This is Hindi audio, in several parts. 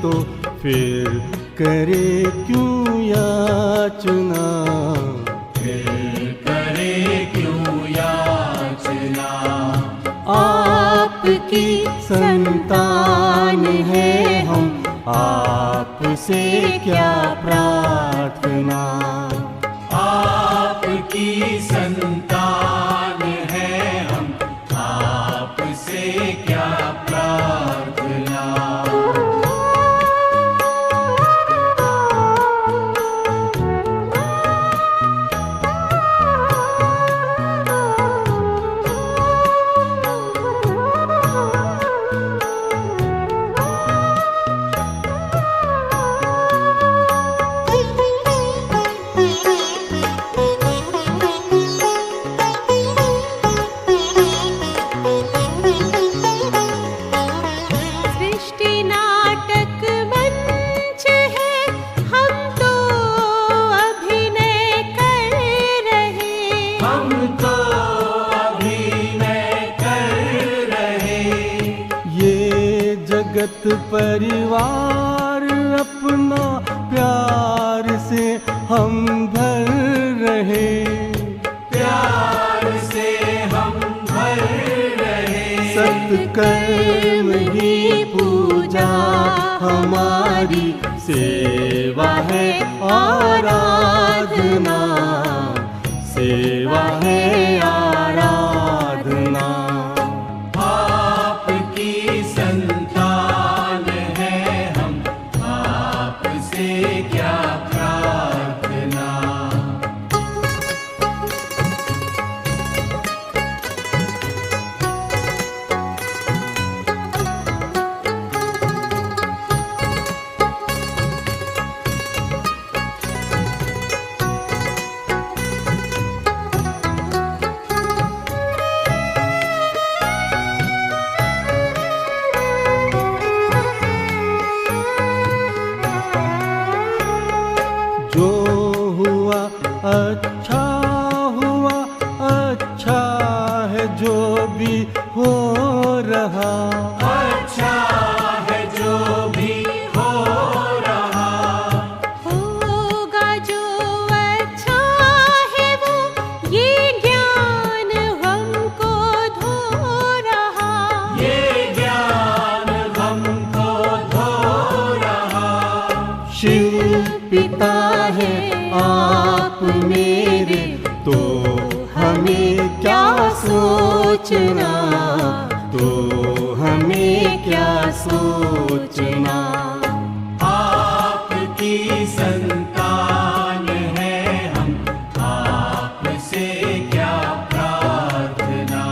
तो फिर करे क्यों याचना, फिर करे क्यों याचना। आपकी संतान है हम, आपसे क्या प्रार्थना। आपकी संतान है हम, आपसे क्या प्रार्थना। जगत परिवार अपना प्यार से हम भर रहे, प्यार से हम भर रहे। सत्कर्म ही पूजा हमारी, सेवा है आराधना, सेवा है आराधना। आपकी संतान है हम, आपसे क्या प्रार्थना। जो हुआ अच्छा हुआ, अच्छा है जो भी हो रहा, अच्छा है जो भी हो रहा। होगा जो अच्छा है वो, ये ज्ञान हमको धो रहा, ये ज्ञान हमको धो रहा। शिव पिता है आप मेरे, तो हमें क्या सोचना, तो हमें क्या सोचना। आपकी संतान है हम, आपसे क्या प्रार्थना।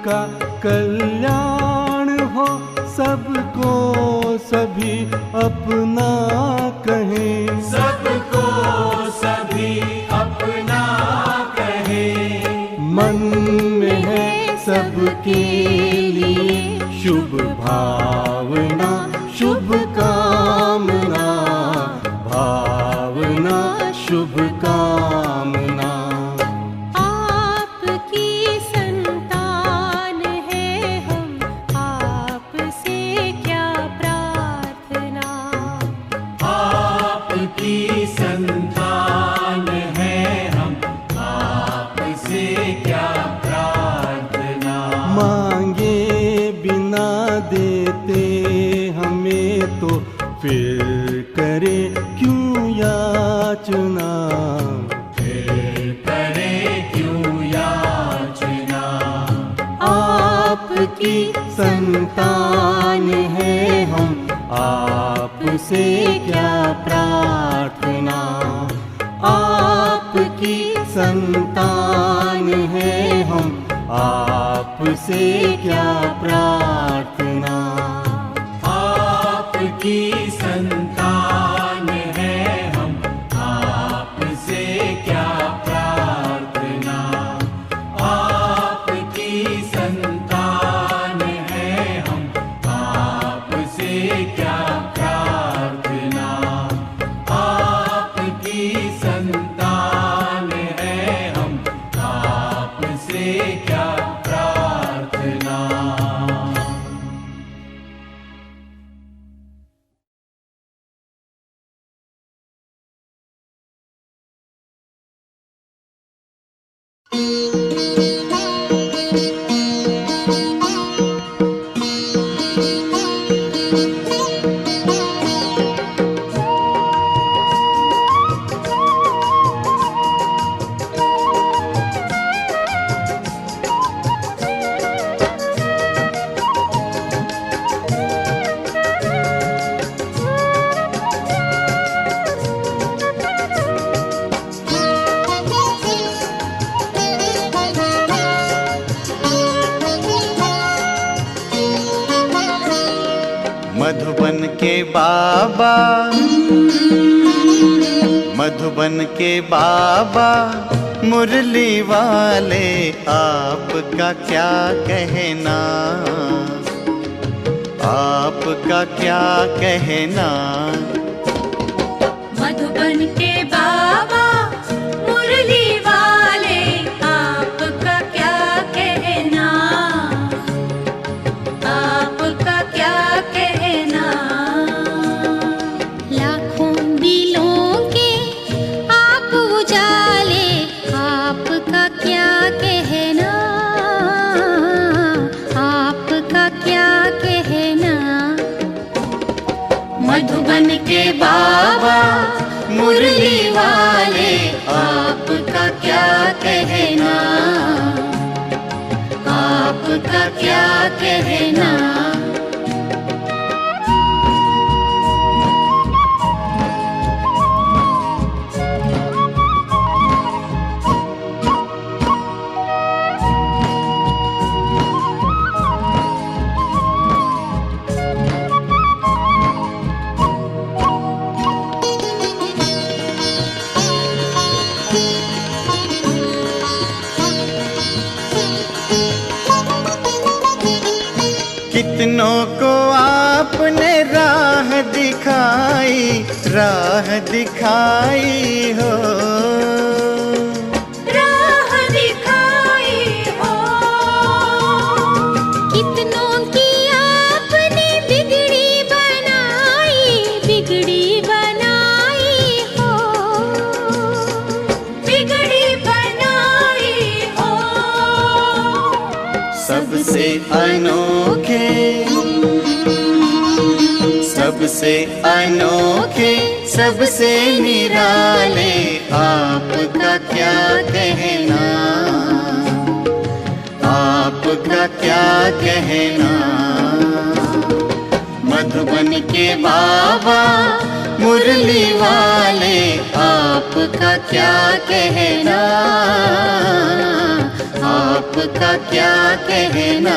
का कल्याण हो, सबको सभी अपना कहें, सबको सभी अपना कहें। मन में है सबके लिए शुभ भावना, शुभ कामना, भावना शुभ कामना। आपकी संतान है हम, आपसे क्या प्रार्थना। मांगे बिना देते हमें तो फिर करे क्यों याचना, फिर करे क्यों याचना। आपकी संतान है हम, आप आपसे क्या प्रार्थना, आपकी संतान है हम, आपसे क्या प्रार्थना। आपकी संतान है हम, आपसे क्या प्रार्थना। आपकी संतान है हम, आपसे क्या प्रार्थना। आपकी संतान है हम, आपसे क्या प्रार्थना। मधुबन के बाबा, मधुबन के बाबा मुरली वाले, आपका क्या कहना, आपका क्या कहना। मधुबन के बाबा मुरली वाले, आपका क्या कहना, आपका क्या कहना। लाखों दिलों के आप उजाले, आपका क्या कहना, आपका क्या कहना। मधुबन के बाबा मुरली वाले, आपका क्या कहना, आपका क्या कहना। कितनों को आपने राह दिखाई, राह दिखाई हो, राह दिखाई हो। कितनों की आपने बिगड़ी बनाई, बिगड़ी बनाई हो, बिगड़ी बनाई हो। सबसे अनोखे, सबसे अनोखे, सबसे निराले, आपका क्या कहना, आपका क्या कहना। मधुबन के बाबा मुरली वाले, आपका क्या कहना, आपका क्या कहना।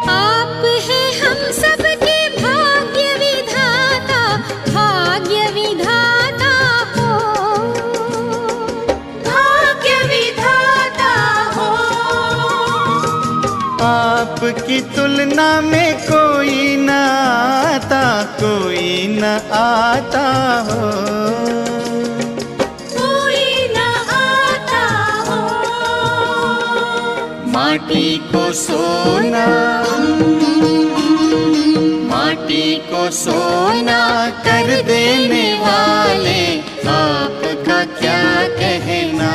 आप हैं हम सबके भाग्य विधाता, भाग्य विधाता हो, भाग्य विधाता हो। आपकी तुलना में कोई न आता, कोई न आता हो, कोई न आता हो। माटी को सोना, माटी को सोना कर देने वाले, आपका क्या कहना,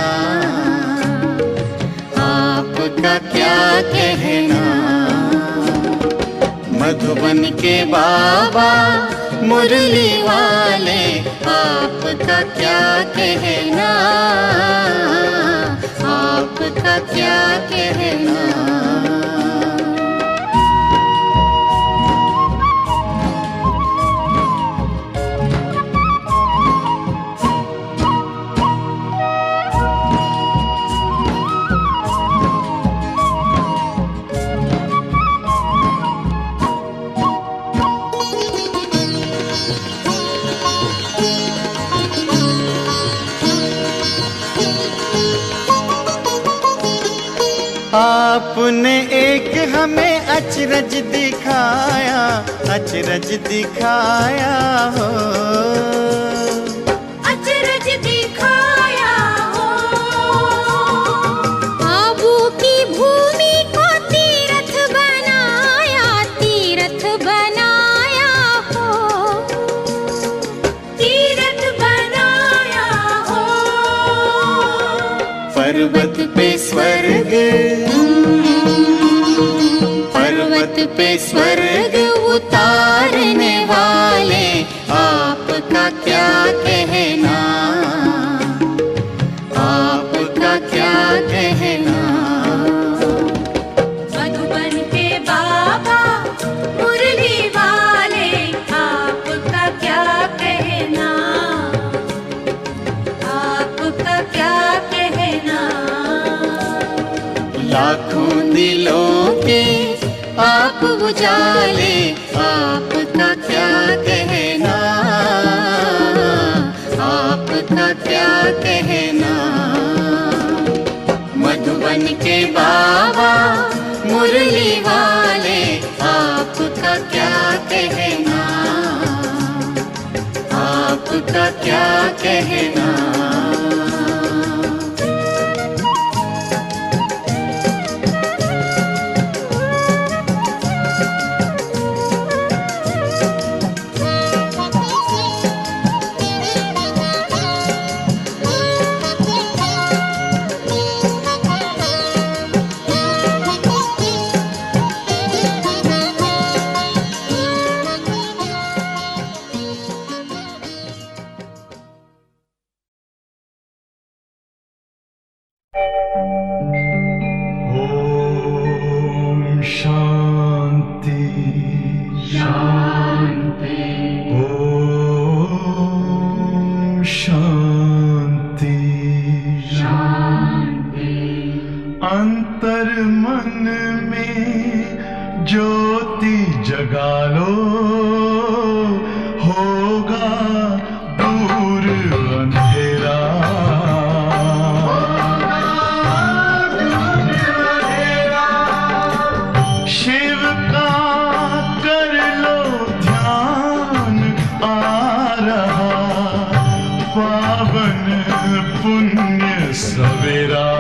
मधुबन के बाबा मुरली वाले, आपका क्या कहना, आपका क्या कहना। आपने एक हमें अचरज दिखाया, अचरज दिखाया हो, अचरज दिखाया हो। आबू की भूमि को तीर्थ बनाया, तीर्थ बनाया हो, तीर्थ बनाया हो। पर्वत पे स्वर्ग, पर्वत पे स्वर्ग उतारने वाले, आपका क्या कहना, आपका क्या कहना। मधुबन के बाबा मुरली वाले, आपका क्या कहना, आपका क्या कहना। लाखों दिलों के आप उजाले, आपका क्या कहना, आपका क्या कहना। मधुबन के बाबा मुरली वाले, आपका क्या कहना, आपका क्या कहना। शांति शांति, ओम शांति शांति। अंतर मन में ज्योति जगा लो, होगा दूर अंधेरा। शिव का कर लो ध्यान, आ रहा पावन पुण्य सवेरा।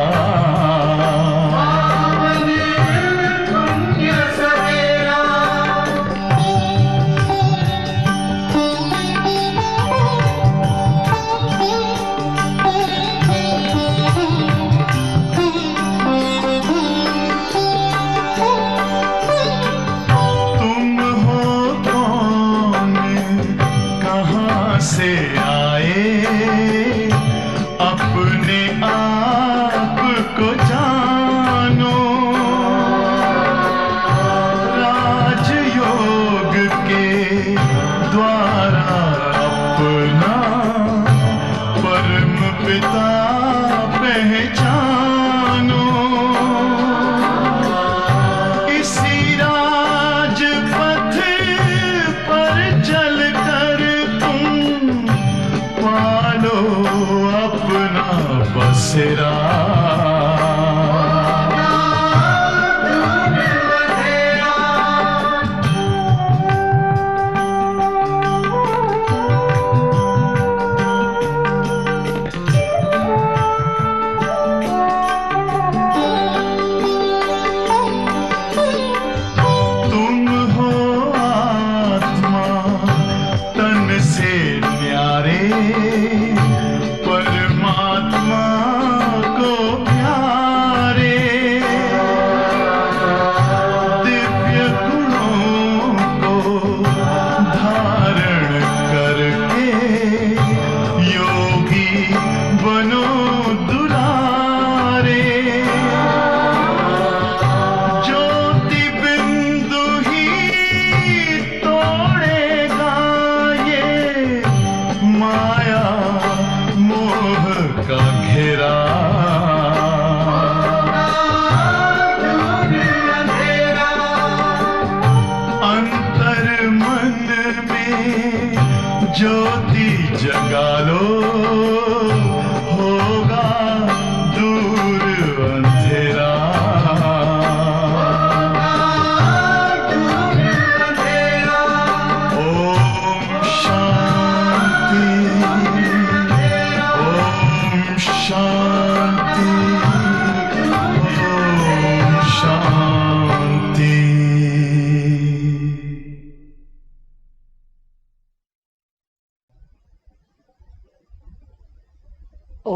से आए, अपने आप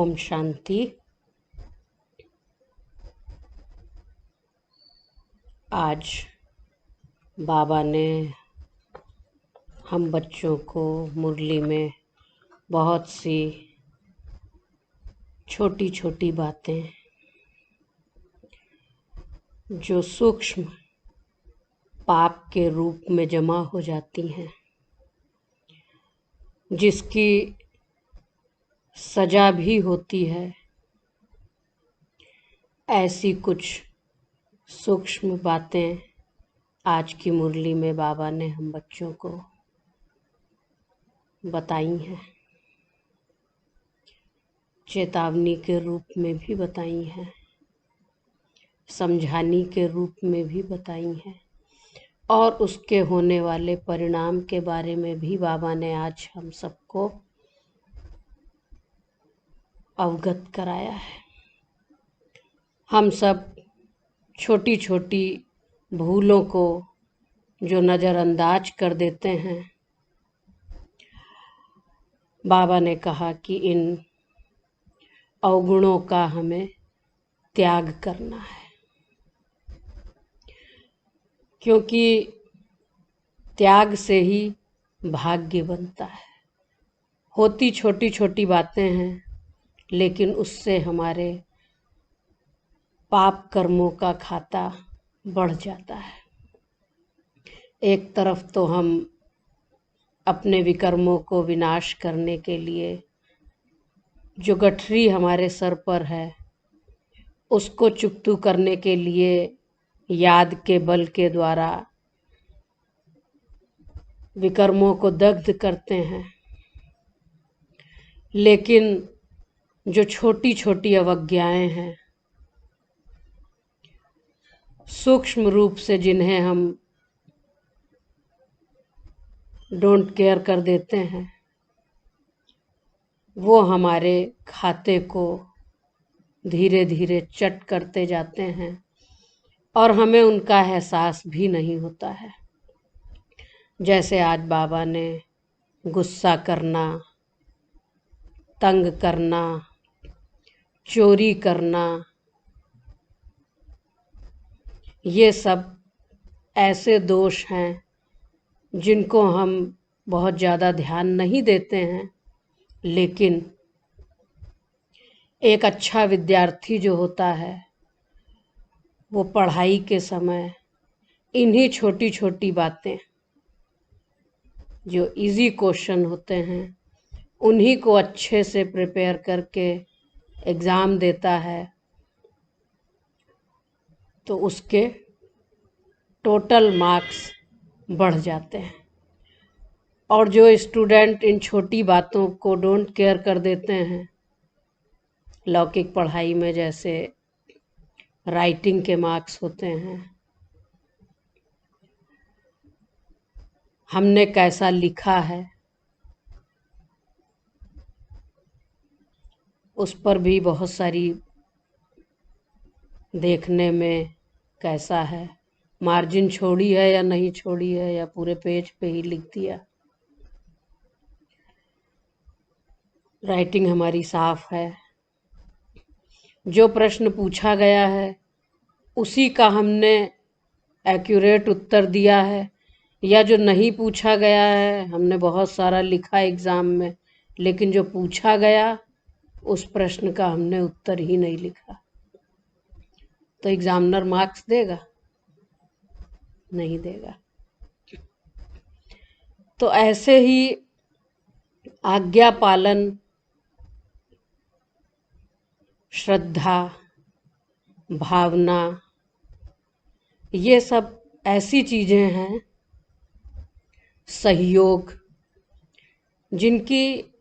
ओम शांति। आज बाबा ने हम बच्चों को मुरली में बहुत सी छोटी छोटी बातें जो सूक्ष्म पाप के रूप में जमा हो जाती हैं, जिसकी सजा भी होती है, ऐसी कुछ सूक्ष्म बातें आज की मुरली में बाबा ने हम बच्चों को बताई हैं, चेतावनी के रूप में भी बताई हैं, समझाने के रूप में भी बताई हैं, और उसके होने वाले परिणाम के बारे में भी बाबा ने आज हम सबको अवगत कराया है। हम सब छोटी छोटी भूलों को जो नज़रअंदाज कर देते हैं, बाबा ने कहा कि इन अवगुणों का हमें त्याग करना है, क्योंकि त्याग से ही भाग्य बनता है। होती छोटी छोटी बातें हैं, लेकिन उससे हमारे पाप कर्मों का खाता बढ़ जाता है। एक तरफ तो हम अपने विकर्मों को विनाश करने के लिए जो गठरी हमारे सर पर है, उसको चुकतू करने के लिए याद के बल के द्वारा विकर्मों को दग्ध करते हैं, लेकिन जो छोटी छोटी अवज्ञाएं हैं, सूक्ष्म रूप से जिन्हें हम डोंट केयर कर देते हैं, वो हमारे खाते को धीरे धीरे चट करते जाते हैं और हमें उनका एहसास भी नहीं होता है। जैसे आज बाबा ने गुस्सा करना, तंग करना, चोरी करना, ये सब ऐसे दोष हैं जिनको हम बहुत ज़्यादा ध्यान नहीं देते हैं, लेकिन एक अच्छा विद्यार्थी जो होता है, वो पढ़ाई के समय इन्हीं छोटी छोटी बातें, जो इजी क्वेश्चन होते हैं, उन्हीं को अच्छे से प्रिपेयर करके एग्ज़ाम देता है, तो उसके टोटल मार्क्स बढ़ जाते हैं। और जो स्टूडेंट इन छोटी बातों को डोंट केयर कर देते हैं, लौकिक पढ़ाई में जैसे राइटिंग के मार्क्स होते हैं, हमने कैसा लिखा है उस पर भी बहुत सारी देखने में कैसा है, मार्जिन छोड़ी है या नहीं छोड़ी है, या पूरे पेज पे ही लिख दिया। राइटिंग हमारी साफ है, जो प्रश्न पूछा गया है उसी का हमने एक्यूरेट उत्तर दिया है, या जो नहीं पूछा गया है हमने बहुत सारा लिखा एग्ज़ाम में, लेकिन जो पूछा गया उस प्रश्न का हमने उत्तर ही नहीं लिखा, तो एग्जामिनर मार्क्स देगा? नहीं देगा। तो ऐसे ही आज्ञा पालन, श्रद्धा, भावना, ये सब ऐसी चीज़ें हैं, सहयोग, जिनकी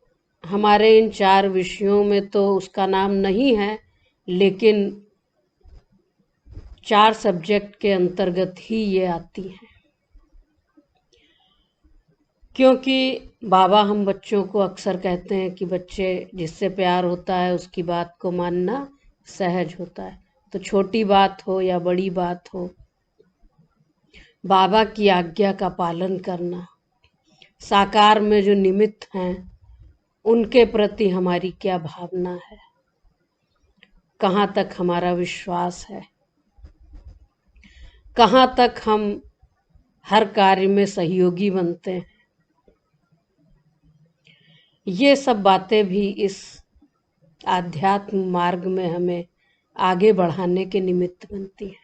हमारे इन 4 विषयों में तो उसका नाम नहीं है, लेकिन 4 सब्जेक्ट के अंतर्गत ही ये आती हैं। क्योंकि बाबा हम बच्चों को अक्सर कहते हैं कि बच्चे जिससे प्यार होता है उसकी बात को मानना सहज होता है। तो छोटी बात हो या बड़ी बात हो, बाबा की आज्ञा का पालन करना, साकार में जो निमित्त हैं उनके प्रति हमारी क्या भावना है, कहाँ तक हमारा विश्वास है, कहाँ तक हम हर कार्य में सहयोगी बनते हैं। ये सब बातें भी इस आध्यात्म मार्ग में हमें आगे बढ़ाने के निमित्त बनती हैं।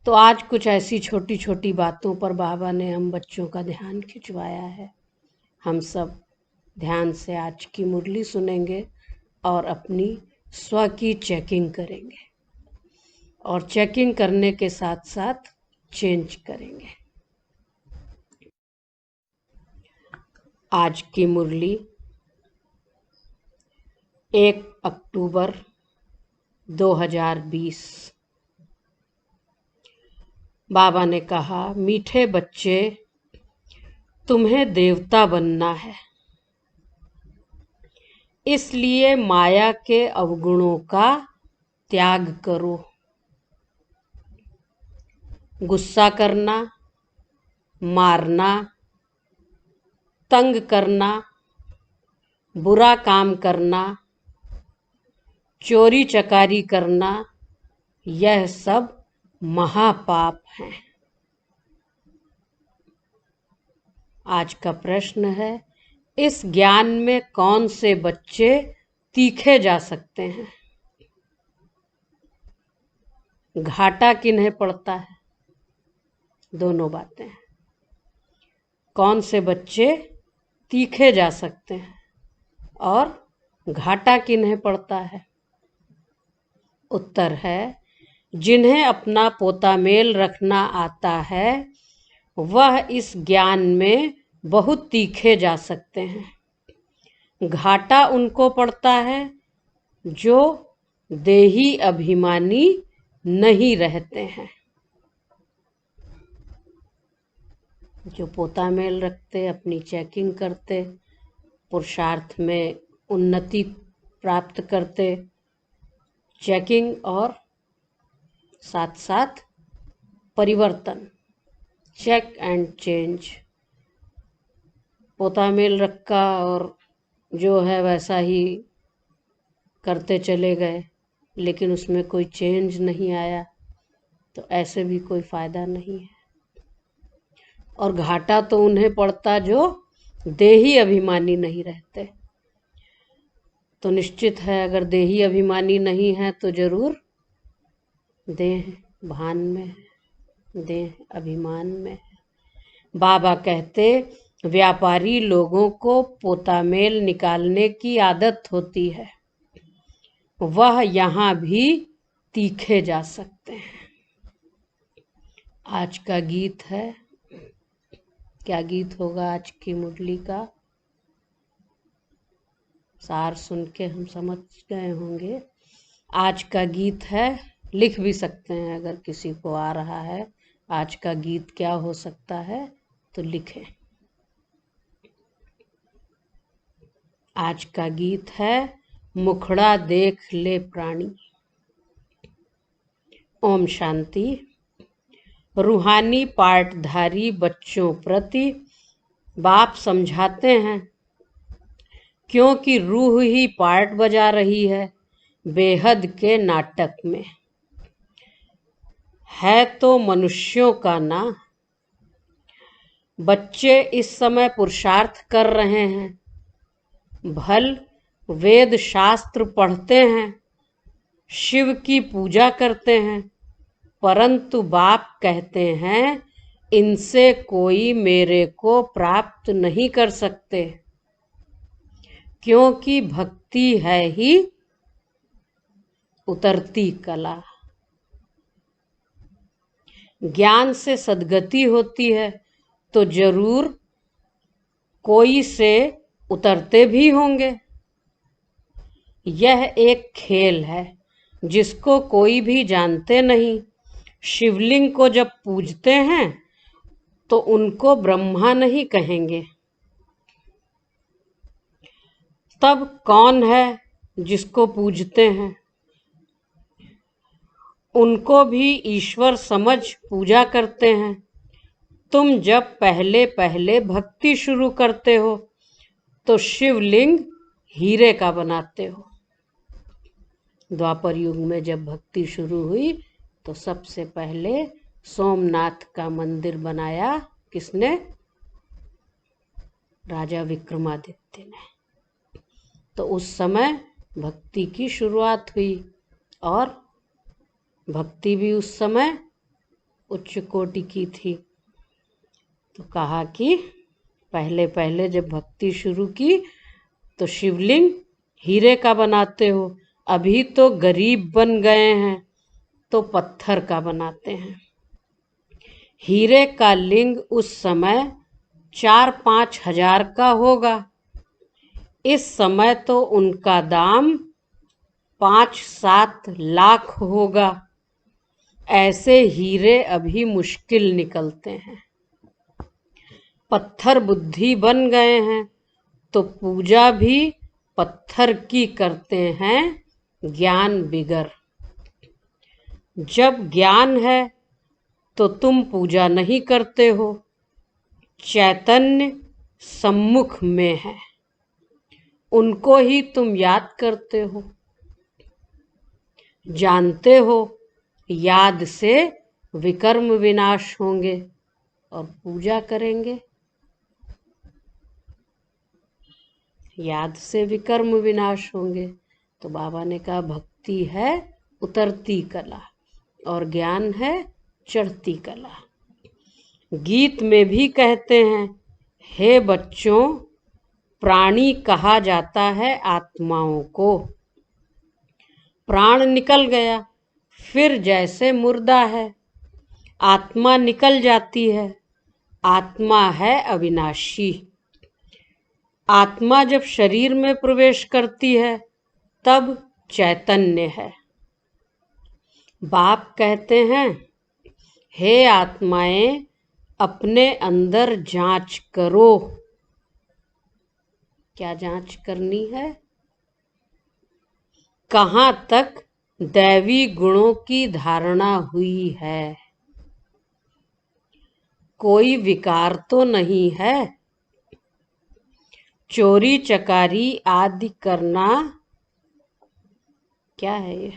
तो आज कुछ ऐसी छोटी छोटी बातों पर बाबा ने हम बच्चों का ध्यान खिंचवाया है। हम सब ध्यान से आज की मुरली सुनेंगे और अपनी स्व की चेकिंग करेंगे और चेकिंग करने के साथ साथ चेंज करेंगे। आज की मुरली 1 अक्टूबर 2020। बाबा ने कहा, मीठे बच्चे, तुम्हें देवता बनना है, इसलिए माया के अवगुणों का त्याग करो। गुस्सा करना, मारना, तंग करना, बुरा काम करना, चोरी चकारी करना, यह सब महापाप हैं। आज का प्रश्न है, इस ज्ञान में कौन से बच्चे तीखे जा सकते हैं? घाटा किन्हें पड़ता है? दोनों बातें हैं। कौन से बच्चे तीखे जा सकते हैं और घाटा किन्हें पड़ता है? उत्तर है, जिन्हें अपना पोता मेल रखना आता है वह इस ज्ञान में बहुत तीखे जा सकते हैं। घाटा उनको पड़ता है जो देही अभिमानी नहीं रहते हैं, जो पोता मेल रखते, अपनी चेकिंग करते, पुरुषार्थ में उन्नति प्राप्त करते, चेकिंग और साथ साथ परिवर्तन, चेक एंड चेंज। पोता मेल रखा और जो है वैसा ही करते चले गए, लेकिन उसमें कोई चेंज नहीं आया, तो ऐसे भी कोई फायदा नहीं है। और घाटा तो उन्हें पड़ता जो देही अभिमानी नहीं रहते। तो निश्चित है, अगर देही अभिमानी नहीं है तो जरूर देह भान में, देह अभिमान में। बाबा कहते, व्यापारी लोगों को पोता मेल निकालने की आदत होती है, वह यहाँ भी तीखे जा सकते हैं। आज का गीत है, क्या गीत होगा आज की मुरली का? सार सुन के हम समझ गए होंगे। आज का गीत है, लिख भी सकते हैं अगर किसी को आ रहा है। आज का गीत क्या हो सकता है तो लिखें। आज का गीत है, मुखड़ा देख ले प्राणी। ओम शांति। रूहानी पाठधारी बच्चों प्रति बाप समझाते हैं, क्योंकि रूह ही पार्ट बजा रही है बेहद के नाटक में। है तो मनुष्यों का ना। बच्चे इस समय पुरुषार्थ कर रहे हैं, भल वेद शास्त्र पढ़ते हैं, शिव की पूजा करते हैं, परंतु बाप कहते हैं इनसे कोई मेरे को प्राप्त नहीं कर सकते, क्योंकि भक्ति है ही उतरती कला। ज्ञान से सद्गति होती है तो जरूर कोई से उतरते भी होंगे। यह एक खेल है जिसको कोई भी जानते नहीं। शिवलिंग को जब पूजते हैं तो उनको ब्रह्मा नहीं कहेंगे। तब कौन है जिसको पूजते हैं? उनको भी ईश्वर समझ पूजा करते हैं। तुम जब पहले पहले भक्ति शुरू करते हो तो शिवलिंग हीरे का बनाते हो। द्वापर युग में जब भक्ति शुरू हुई तो सबसे पहले सोमनाथ का मंदिर बनाया किसने? राजा विक्रमादित्य ने। तो उस समय भक्ति की शुरुआत हुई और भक्ति भी उस समय उच्च कोटि की थी। तो कहा कि पहले पहले जब भक्ति शुरू की तो शिवलिंग हीरे का बनाते हो, अभी तो गरीब बन गए हैं तो पत्थर का बनाते हैं। हीरे का लिंग उस समय 4-5 हजार का होगा, इस समय तो उनका दाम 5-7 लाख होगा। ऐसे हीरे अभी मुश्किल निकलते हैं। पत्थर बुद्धि बन गए हैं तो पूजा भी पत्थर की करते हैं, ज्ञान बिगर। जब ज्ञान है तो तुम पूजा नहीं करते हो, चैतन्य सम्मुख में है, उनको ही तुम याद करते हो। जानते हो याद से विकर्म विनाश होंगे और पूजा करेंगे। याद से विकर्म विनाश होंगे। तो बाबा ने कहा भक्ति है उतरती कला और ज्ञान है चढ़ती कला। गीत में भी कहते हैं, हे बच्चों, प्राणी कहा जाता है आत्माओं को। प्राण निकल गया फिर जैसे मुर्दा है, आत्मा निकल जाती है। आत्मा है अविनाशी। आत्मा जब शरीर में प्रवेश करती है तब चैतन्य है। बाप कहते हैं, हे आत्माएं, अपने अंदर जांच करो। क्या जांच करनी है? कहाँ तक दैवी गुणों की धारणा हुई है? कोई विकार तो नहीं है? चोरी चकारी आदि करना क्या है ये?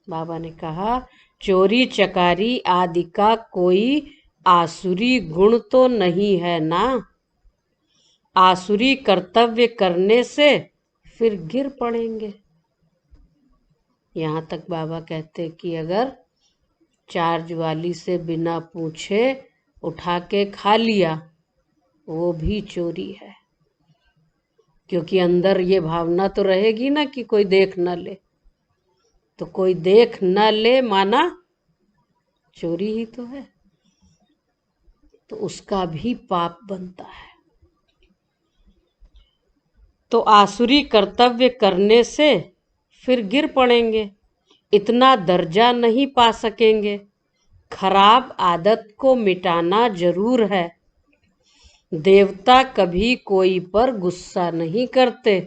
बाबा ने कहा चोरी चकारी आदि का कोई आसुरी गुण तो नहीं है ना। आसुरी कर्तव्य करने से फिर गिर पड़ेंगे। यहाँ तक बाबा कहते कि अगर चार्ज वाली से बिना पूछे उठा के खा लिया वो भी चोरी है, क्योंकि अंदर ये भावना तो रहेगी ना कि कोई देख न ले। तो कोई देख न ले माना चोरी ही तो है, तो उसका भी पाप बनता है। तो आसुरी कर्तव्य करने से फिर गिर पड़ेंगे, इतना दर्जा नहीं पा सकेंगे। खराब आदत को मिटाना जरूर है। देवता कभी कोई पर गुस्सा नहीं करते।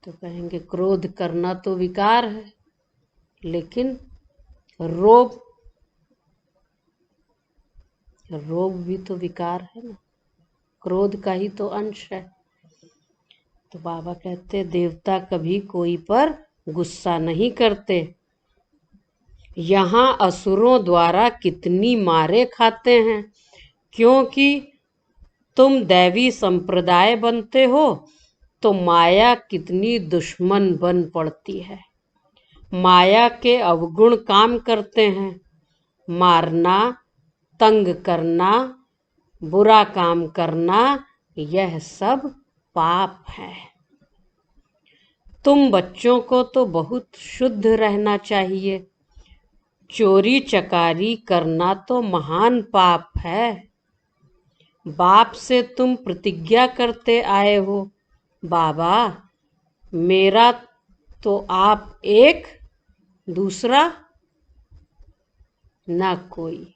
तो कहेंगे क्रोध करना तो विकार है, लेकिन रोग भी तो विकार है ना, क्रोध का ही तो अंश है। तो बाबा कहते देवता कभी कोई पर गुस्सा नहीं करते। यहाँ असुरों द्वारा कितनी मारे खाते हैं, क्योंकि तुम दैवी संप्रदाय बनते हो तो माया कितनी दुश्मन बन पड़ती है। माया के अवगुण काम करते हैं, मारना, तंग करना, बुरा काम करना, यह सब पाप है। तुम बच्चों को तो बहुत शुद्ध रहना चाहिए। चोरी चकारी करना तो महान पाप है। बाप से तुम प्रतिज्ञा करते आए हो, बाबा मेरा तो आप एक, दूसरा ना कोई,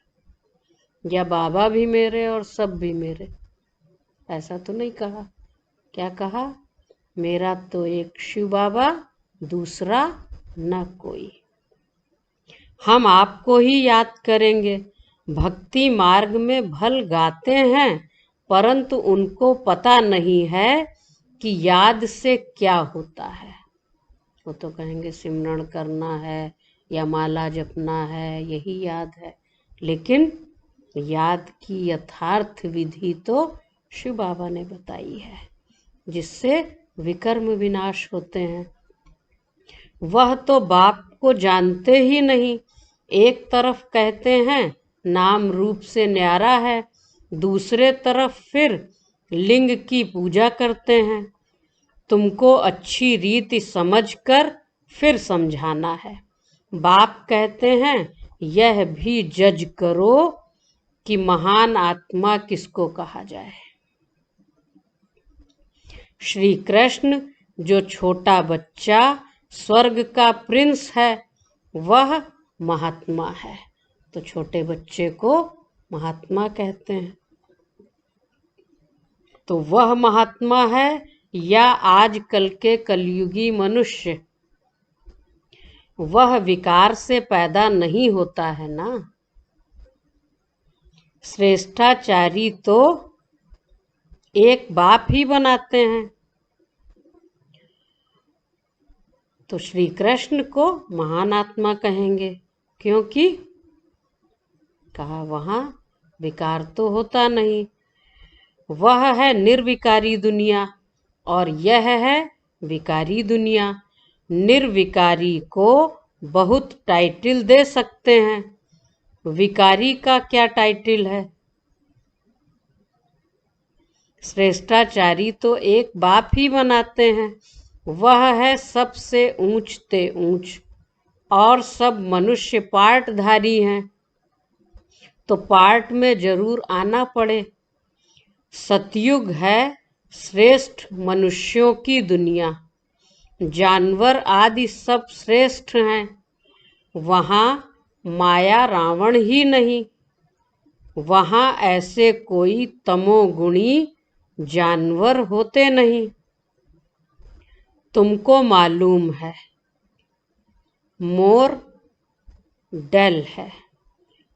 या बाबा भी मेरे और सब भी मेरे। ऐसा तो नहीं कहा। क्या कहा? मेरा तो एक शिव बाबा, दूसरा ना कोई। हम आपको ही याद करेंगे। भक्ति मार्ग में भल गाते हैं, परंतु उनको पता नहीं है कि याद से क्या होता है। वो तो कहेंगे सिमरन करना है या माला जपना है, यही याद है, लेकिन याद की यथार्थ विधि तो शिव बाबा ने बताई है, जिससे विकर्म विनाश होते हैं। वह तो बाप को जानते ही नहीं। एक तरफ कहते हैं नाम रूप से न्यारा है, दूसरे तरफ फिर लिंग की पूजा करते हैं। तुमको अच्छी रीति समझकर फिर समझाना है। बाप कहते हैं यह भी जज करो कि महान आत्मा किसको कहा जाए। श्री कृष्ण जो छोटा बच्चा स्वर्ग का प्रिंस है, वह महात्मा है। तो छोटे बच्चे को महात्मा कहते हैं। तो वह महात्मा है या आजकल के कलयुगी मनुष्य? वह विकार से पैदा नहीं होता है ना। श्रेष्ठाचारी तो एक बाप ही बनाते हैं। तो श्री कृष्ण को महान आत्मा कहेंगे, क्योंकि कहा वहां विकार तो होता नहीं। वह है निर्विकारी दुनिया और यह है विकारी दुनिया। निर्विकारी को बहुत टाइटल दे सकते हैं, विकारी का क्या टाइटल है? श्रेष्ठाचारी तो एक बाप ही बनाते हैं। वह है सबसे ऊंचते ऊंच और सब मनुष्य पार्टधारी हैं, तो पार्ट में जरूर आना पड़े। सतयुग है श्रेष्ठ मनुष्यों की दुनिया। जानवर आदि सब श्रेष्ठ हैं। वहाँ माया रावण ही नहीं। वहाँ ऐसे कोई तमोगुणी जानवर होते नहीं। तुमको मालूम है मोर डल है,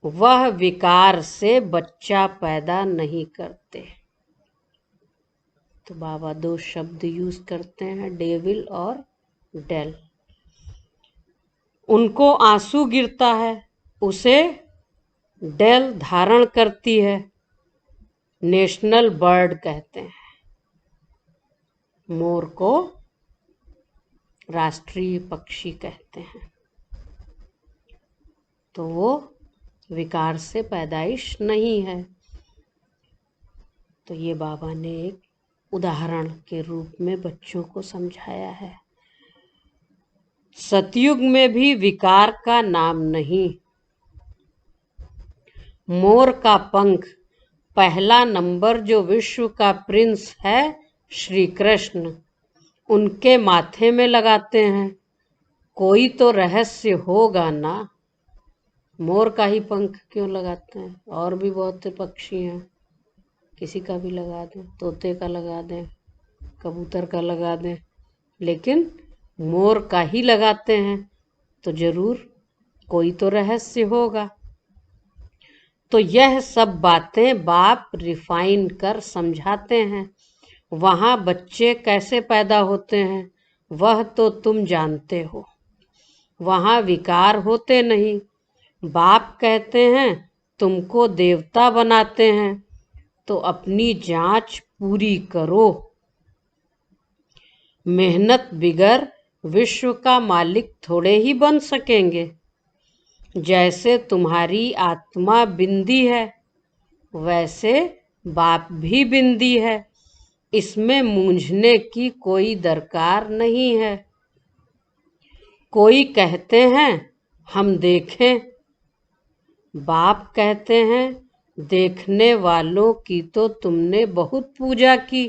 वह विकार से बच्चा पैदा नहीं करते। तो बाबा दो शब्द यूज करते हैं, डेविल और डेल। उनको आंसू गिरता है, उसे डेल धारण करती है। नेशनल बर्ड कहते हैं मोर को, राष्ट्रीय पक्षी कहते हैं। तो वो विकार से पैदाइश नहीं है। तो ये बाबा ने एक उदाहरण के रूप में बच्चों को समझाया है। सतयुग में भी विकार का नाम नहीं। मोर का पंख, पहला नंबर जो विश्व का प्रिंस है श्री कृष्ण, उनके माथे में लगाते हैं। कोई तो रहस्य होगा ना। मोर का ही पंख क्यों लगाते हैं? और भी बहुत से पक्षी हैं, किसी का भी लगा दें, तोते का लगा दें, कबूतर का लगा दें, लेकिन मोर का ही लगाते हैं, तो जरूर कोई तो रहस्य होगा। तो यह सब बातें बाप रिफाइन कर समझाते हैं। वहाँ बच्चे कैसे पैदा होते हैं वह तो तुम जानते हो। वहाँ विकार होते नहीं। बाप कहते हैं तुमको देवता बनाते हैं, तो अपनी जांच पूरी करो। मेहनत बिगर विश्व का मालिक थोड़े ही बन सकेंगे। जैसे तुम्हारी आत्मा बिंदी है, वैसे बाप भी बिंदी है। इसमें मूंझने की कोई दरकार नहीं है। कोई कहते हैं हम देखें, बाप कहते हैं देखने वालों की तो तुमने बहुत पूजा की,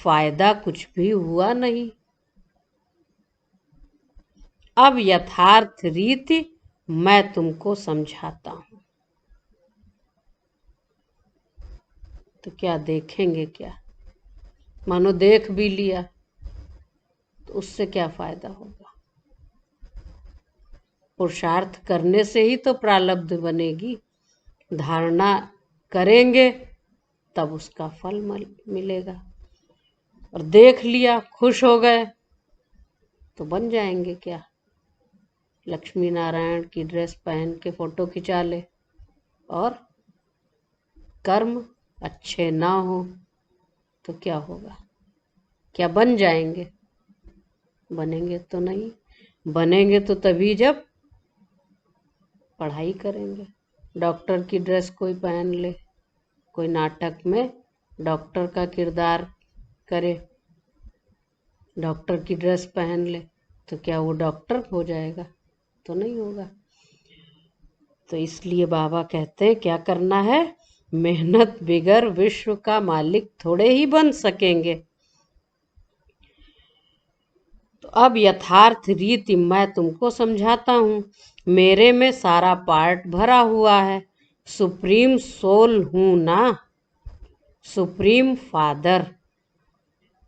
फायदा कुछ भी हुआ नहीं। अब यथार्थ रीति मैं तुमको समझाता हूं। तो क्या देखेंगे? क्या मानो देख भी लिया तो उससे क्या फायदा होगा? पुरुषार्थ करने से ही तो प्रारब्ध बनेगी। धारणा करेंगे तब उसका फल मिलेगा। और देख लिया, खुश हो गए, तो बन जाएंगे क्या? लक्ष्मी नारायण की ड्रेस पहन के फोटो खिंचा ले और कर्म अच्छे ना हो तो क्या होगा? क्या बन जाएंगे? बनेंगे तो नहीं। बनेंगे तो तभी जब पढ़ाई करेंगे। डॉक्टर की ड्रेस कोई पहन ले, कोई नाटक में डॉक्टर का किरदार करे, डॉक्टर की ड्रेस पहन ले, तो क्या वो डॉक्टर हो जाएगा? तो नहीं होगा। तो इसलिए बाबा कहते हैं क्या करना है? मेहनत बिगर विश्व का मालिक थोड़े ही बन सकेंगे। तो अब यथार्थ रीति मैं तुमको समझाता हूँ। मेरे में सारा पार्ट भरा हुआ है। सुप्रीम सोल हूँ ना, सुप्रीम फादर।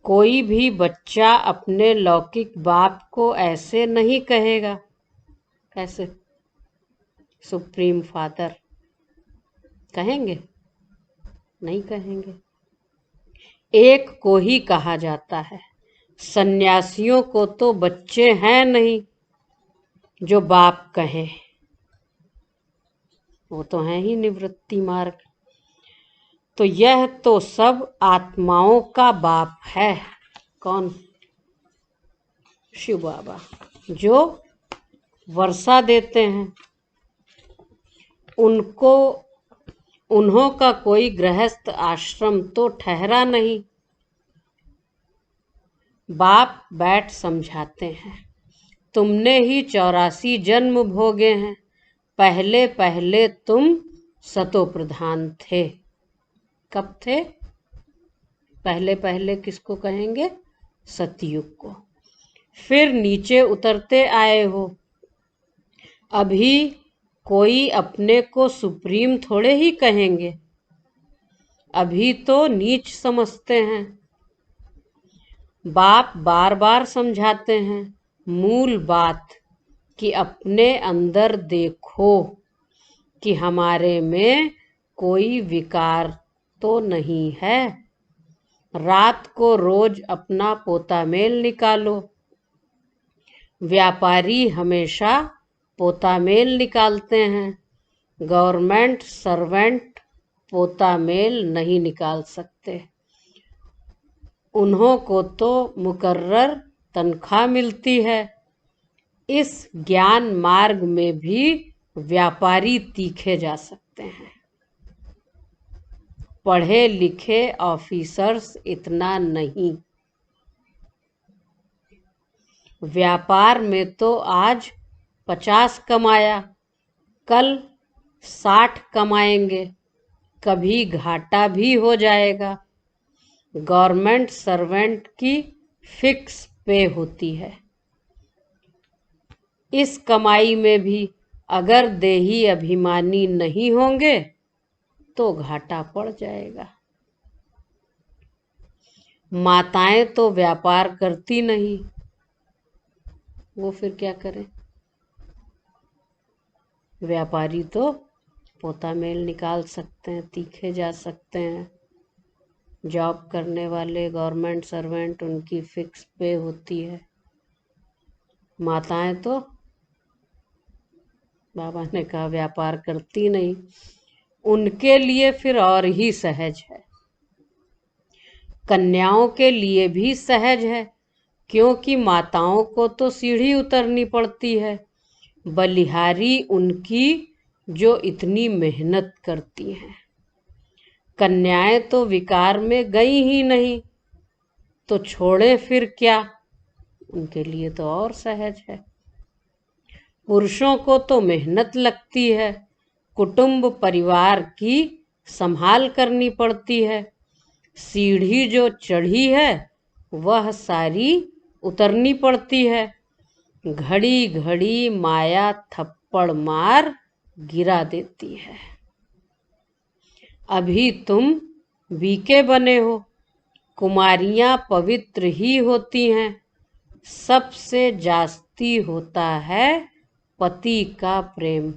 कोई भी बच्चा अपने लौकिक बाप को ऐसे नहीं कहेगा। कैसे? सुप्रीम फादर कहेंगे? नहीं कहेंगे। एक को ही कहा जाता है। सन्यासियों को तो बच्चे हैं नहीं जो बाप कहें, वो तो हैं ही निवृत्ति मार्ग। तो यह तो सब आत्माओं का बाप है। कौन? शिव बाबा, जो वर्षा देते हैं। उन्हों का कोई गृहस्थ आश्रम तो ठहरा नहीं। बाप बैठ समझाते हैं। तुमने ही 84 जन्म भोगे हैं। पहले पहले तुम सतो प्रधान थे। कब थे? पहले पहले किसको कहेंगे? सतयुग को। फिर नीचे उतरते आए हो। अभी कोई अपने को सुप्रीम थोड़े ही कहेंगे। अभी तो नीच समझते हैं। बाप बार बार समझाते हैं मूल बात कि अपने अंदर देखो कि हमारे में कोई विकार तो नहीं है। रात को रोज अपना पोता मेल निकालो। व्यापारी हमेशा पोता मेल निकालते हैं। गवर्नमेंट सर्वेंट पोता मेल नहीं निकाल सकते। उन्हों को तो मुकर्रर तनख्वाह मिलती है। इस ज्ञान मार्ग में भी व्यापारी तीखे जा सकते हैं। पढ़े लिखे ऑफिसर्स इतना नहीं। व्यापार में तो आज 50 कमाया, कल 60 कमाएंगे, कभी घाटा भी हो जाएगा। गवर्नमेंट सर्वेंट की फिक्स पे होती है। इस कमाई में भी अगर देही अभिमानी नहीं होंगे तो घाटा पड़ जाएगा। माताएं तो व्यापार करती नहीं, वो फिर क्या करें? व्यापारी तो पोता मेल निकाल सकते हैं, तीखे जा सकते हैं। जॉब करने वाले गवर्नमेंट सर्वेंट, उनकी फिक्स पे होती है। माताएं तो बाबा ने कहा व्यापार करती नहीं, उनके लिए फिर और ही सहज है। कन्याओं के लिए भी सहज है, क्योंकि माताओं को तो सीढ़ी उतरनी पड़ती है। बलिहारी उनकी जो इतनी मेहनत करती हैं। कन्याएं तो विकार में गई ही नहीं, तो छोड़े फिर क्या? उनके लिए तो और सहज है। पुरुषों को तो मेहनत लगती है, कुटुंब परिवार की संभाल करनी पड़ती है। सीढ़ी जो चढ़ी है वह सारी उतरनी पड़ती है। घड़ी घड़ी माया थप्पड़ मार गिरा देती है। अभी तुम बीके बने हो। कुमारियां पवित्र ही होती हैं। सबसे जास्ती होता है पति का प्रेम।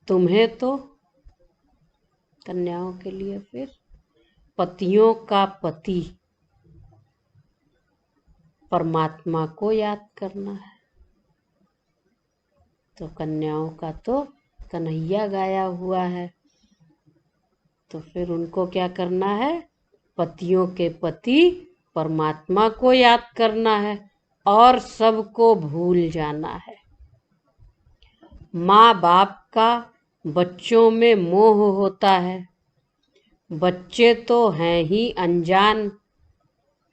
तुम्हें तो, कन्याओं के लिए फिर पतियों का पति परमात्मा को याद करना है। तो कन्याओं का तो कन्हैया गाया हुआ है, तो फिर उनको क्या करना है? पतियों के पति परमात्मा को याद करना है और सबको भूल जाना है। माँ बाप का बच्चों में मोह होता है। बच्चे तो हैं ही अनजान,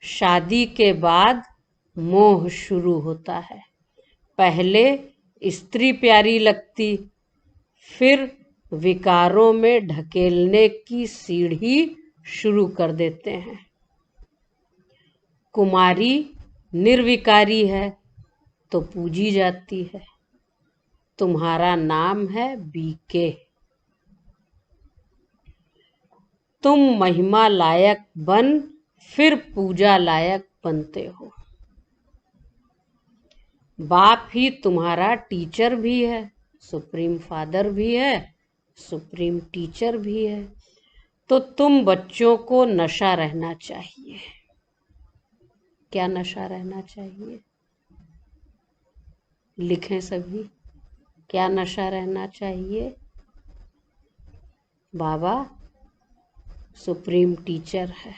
शादी के बाद मोह शुरू होता है। पहले स्त्री प्यारी लगती, फिर विकारों में ढकेलने की सीढ़ी शुरू कर देते हैं। कुमारी निर्विकारी है तो पूजी जाती है। तुम्हारा नाम है बीके। तुम महिमा लायक बन फिर पूजा लायक बनते हो। बाप ही तुम्हारा टीचर भी है, सुप्रीम फादर भी है, सुप्रीम टीचर भी है। तो तुम बच्चों को नशा रहना चाहिए। क्या नशा रहना चाहिए? लिखें सभी, क्या नशा रहना चाहिए? बाबा सुप्रीम टीचर है,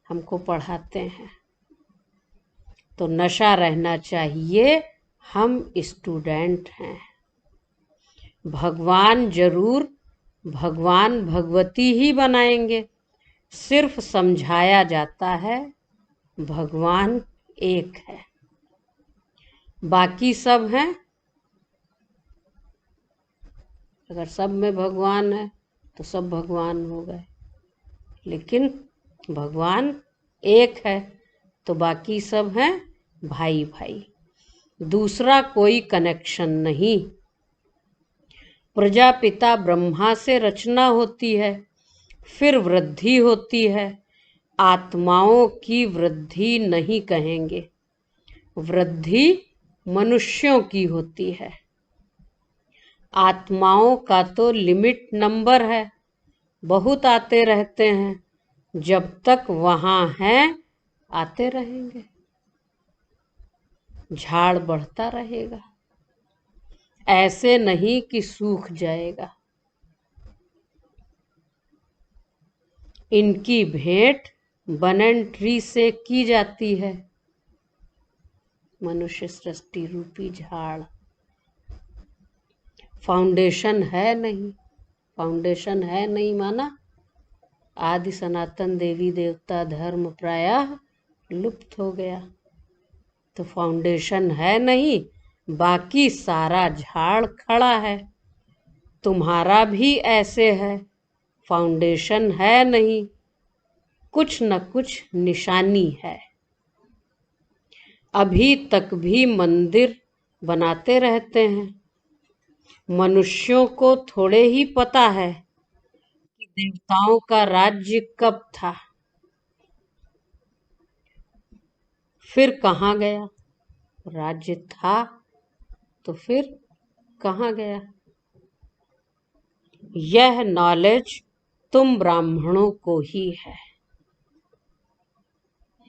हमको पढ़ाते हैं, तो नशा रहना चाहिए हम स्टूडेंट हैं। भगवान जरूर भगवान भगवती ही बनाएंगे, सिर्फ समझाया जाता है भगवान एक है, बाकी सब हैं। अगर सब में भगवान है तो सब भगवान हो गए, लेकिन भगवान एक है तो बाकी सब हैं भाई भाई, दूसरा कोई कनेक्शन नहीं। प्रजापिता ब्रह्मा से रचना होती है, फिर वृद्धि होती है। आत्माओं की वृद्धि नहीं कहेंगे, वृद्धि मनुष्यों की होती है। आत्माओं का तो लिमिट नंबर है, बहुत आते रहते हैं, जब तक वहां हैं आते रहेंगे, झाड़ बढ़ता रहेगा, ऐसे नहीं कि सूख जाएगा। इनकी भेंट बनन ट्री से की जाती है, मनुष्य सृष्टि रूपी झाड़। फाउंडेशन है नहीं, फाउंडेशन है नहीं माना आदि सनातन देवी देवता धर्म प्रायः लुप्त हो गया। तो फाउंडेशन है नहीं, बाकी सारा झाड़ खड़ा है। तुम्हारा भी ऐसे है, फाउंडेशन है नहीं, कुछ न कुछ निशानी है। अभी तक भी मंदिर बनाते रहते हैं। मनुष्यों को थोड़े ही पता है कि देवताओं का राज्य कब था, फिर कहाँ गया। राज्य था तो फिर कहाँ गया। यह नॉलेज तुम ब्राह्मणों को ही है,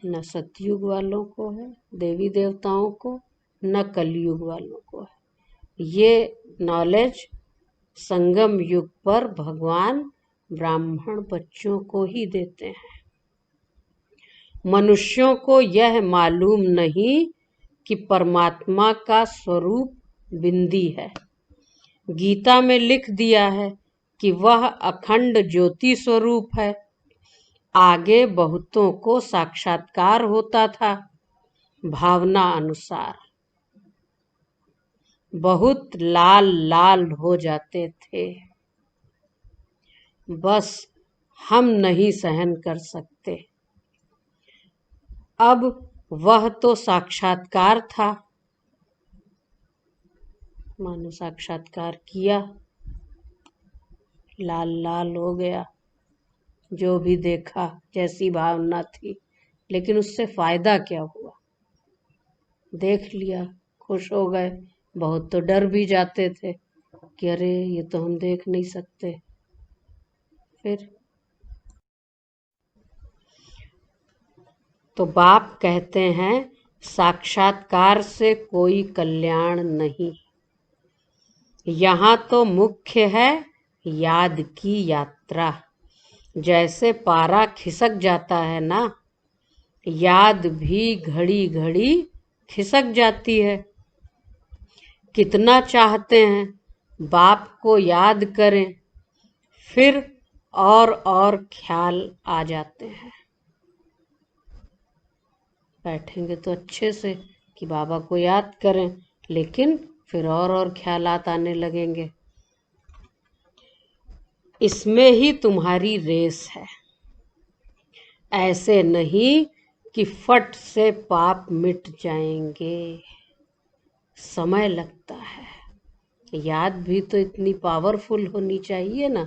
न सतयुग वालों को है, देवी देवताओं को, न कलयुग वालों को है। ये नॉलेज संगम युग पर भगवान ब्राह्मण बच्चों को ही देते हैं। मनुष्यों को यह मालूम नहीं कि परमात्मा का स्वरूप बिंदी है। गीता में लिख दिया है कि वह अखंड ज्योति स्वरूप है। आगे बहुतों को साक्षात्कार होता था भावना अनुसार, बहुत लाल लाल हो जाते थे, बस हम नहीं सहन कर सकते। अब वह तो साक्षात्कार था, मानो साक्षात्कार किया, लाल लाल हो गया, जो भी देखा जैसी भावना थी, लेकिन उससे फायदा क्या हुआ। देख लिया, खुश हो गए, बहुत तो डर भी जाते थे कि अरे ये तो हम देख नहीं सकते। फिर तो बाप कहते हैं साक्षात्कार से कोई कल्याण नहीं। यहाँ तो मुख्य है याद की यात्रा। जैसे पारा खिसक जाता है ना, याद भी घड़ी घड़ी खिसक जाती है। कितना चाहते हैं बाप को याद करें, फिर और ख्याल आ जाते हैं। बैठेंगे तो अच्छे से कि बाबा को याद करें, लेकिन फिर और ख्यालात आने लगेंगे। इसमें ही तुम्हारी रेस है। ऐसे नहीं कि फट से पाप मिट जाएंगे, समय लगता है। याद भी तो इतनी पावरफुल होनी चाहिए ना।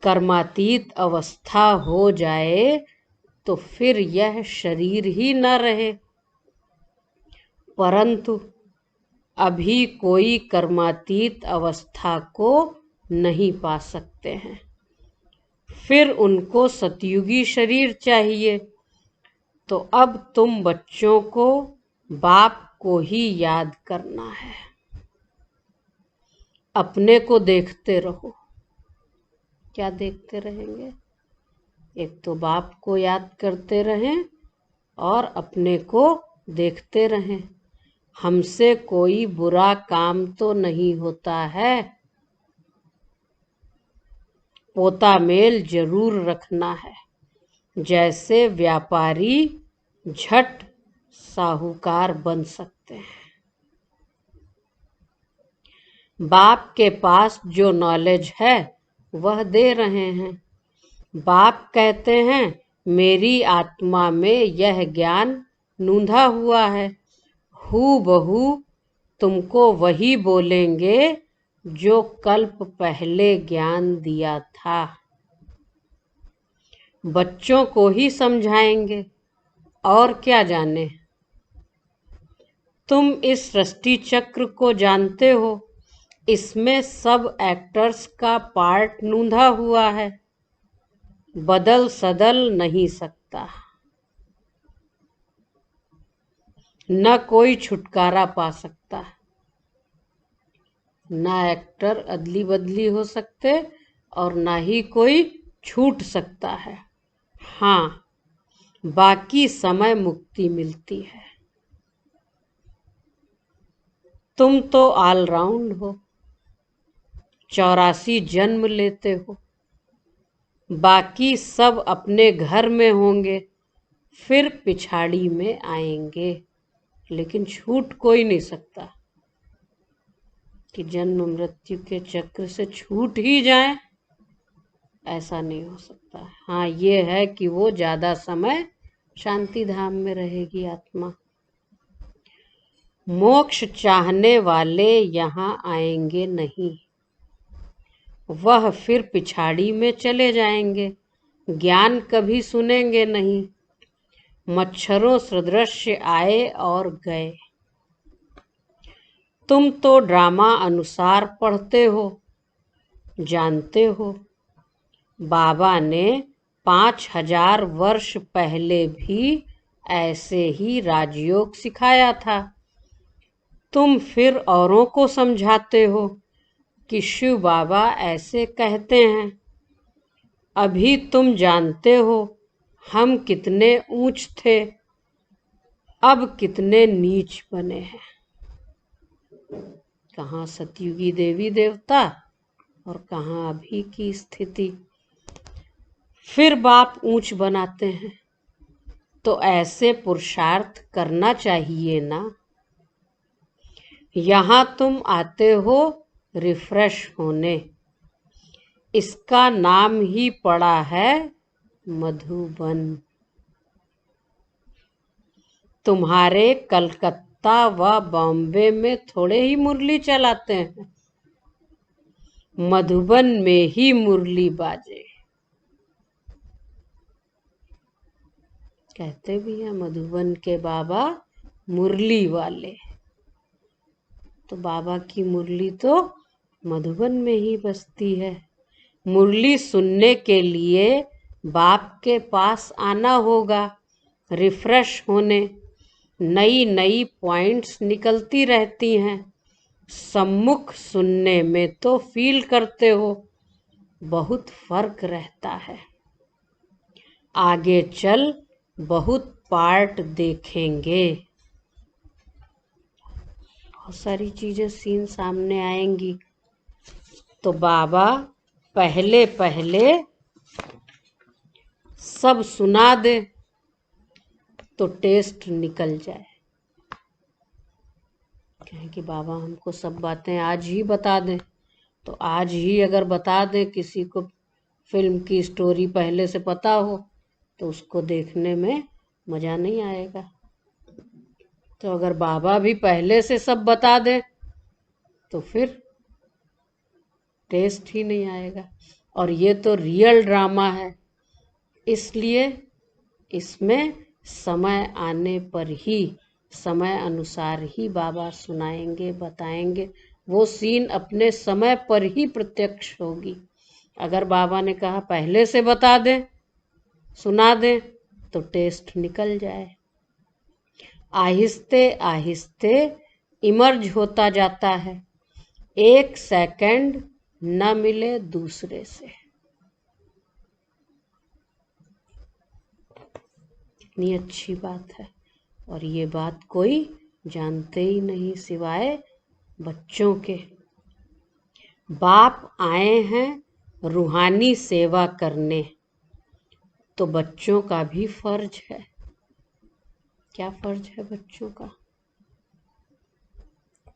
कर्मातीत अवस्था हो जाए तो फिर यह शरीर ही न रहे। परंतु अभी कोई कर्मातीत अवस्था को नहीं पा सकते हैं, फिर उनको सतयुगी शरीर चाहिए। तो अब तुम बच्चों को बाप को ही याद करना है। अपने को देखते रहो। क्या देखते रहेंगे? एक तो बाप को याद करते रहें और अपने को देखते रहें। हमसे कोई बुरा काम तो नहीं होता है। पोता मेल जरूर रखना है। जैसे व्यापारी झट साहूकार बन सकते हैं। बाप के पास जो नॉलेज है वह दे रहे हैं। बाप कहते हैं मेरी आत्मा में यह ज्ञान नूंधा हुआ है। हूबहू तुमको वही बोलेंगे जो कल्प पहले ज्ञान दिया था। बच्चों को ही समझाएंगे, और क्या जाने। तुम इस सृष्टि चक्र को जानते हो। इसमें सब एक्टर्स का पार्ट नूंधा हुआ है, बदल सदल नहीं सकता। न कोई छुटकारा पा सकता, न एक्टर अदली बदली हो सकते और न ही कोई छूट सकता है। हाँ, बाकी समय मुक्ति मिलती है। तुम तो ऑलराउंड हो, 84 जन्म लेते हो। बाकी सब अपने घर में होंगे, फिर पिछाड़ी में आएंगे, लेकिन छूट कोई नहीं सकता कि जन्म मृत्यु के चक्र से छूट ही जाए, ऐसा नहीं हो सकता। हाँ, ये है कि वो ज्यादा समय शांति धाम में रहेगी आत्मा। मोक्ष चाहने वाले यहाँ आएंगे नहीं, वह फिर पिछाड़ी में चले जाएंगे। ज्ञान कभी सुनेंगे नहीं। मच्छरों सदृश आए और गए। तुम तो ड्रामा अनुसार पढ़ते हो, जानते हो। बाबा ने 5000 वर्ष पहले भी ऐसे ही राजयोग सिखाया था। तुम फिर औरों को समझाते हो कि शिव बाबा ऐसे कहते हैं। अभी तुम जानते हो हम कितने ऊंच थे, अब कितने नीच बने हैं। कहाँ सतयुगी देवी देवता और कहाँ अभी की स्थिति। फिर बाप ऊंच बनाते हैं, तो ऐसे पुरुषार्थ करना चाहिए ना। यहाँ तुम आते हो रिफ्रेश होने। इसका नाम ही पड़ा है मधुबन। तुम्हारे कलकत्ता व बॉम्बे में थोड़े ही मुरली चलाते हैं, मधुबन में ही मुरली बाजे। कहते भी हैं मधुबन के बाबा मुरली वाले। तो बाबा की मुरली तो मधुबन में ही बजती है। मुरली सुनने के लिए बाप के पास आना होगा रिफ्रेश होने। नई नई पॉइंट्स निकलती रहती हैं। सम्मुख सुनने में तो फील करते हो, बहुत फर्क रहता है। आगे चल बहुत पार्ट देखेंगे। बहुत सारी चीजें सीन सामने आएंगी। तो बाबा पहले पहले सब सुना दे तो टेस्ट निकल जाए। कहें कि बाबा हमको सब बातें आज ही बता दें, तो आज ही अगर बता दें, किसी को फिल्म की स्टोरी पहले से पता हो तो उसको देखने में मज़ा नहीं आएगा। तो अगर बाबा भी पहले से सब बता दें तो फिर टेस्ट ही नहीं आएगा। और ये तो रियल ड्रामा है, इसलिए इसमें समय आने पर ही, समय अनुसार ही बाबा सुनाएंगे, बताएंगे। वो सीन अपने समय पर ही प्रत्यक्ष होगी। अगर बाबा ने कहा पहले से बता दें, सुना दें, तो टेस्ट निकल जाए। आहिस्ते आहिस्ते इमर्ज होता जाता है। एक सेकंड न मिले दूसरे से। कितनी अच्छी बात है। और ये बात कोई जानते ही नहीं सिवाय बच्चों के। बाप आए हैं रूहानी सेवा करने, तो बच्चों का भी फर्ज है। क्या फर्ज है बच्चों का?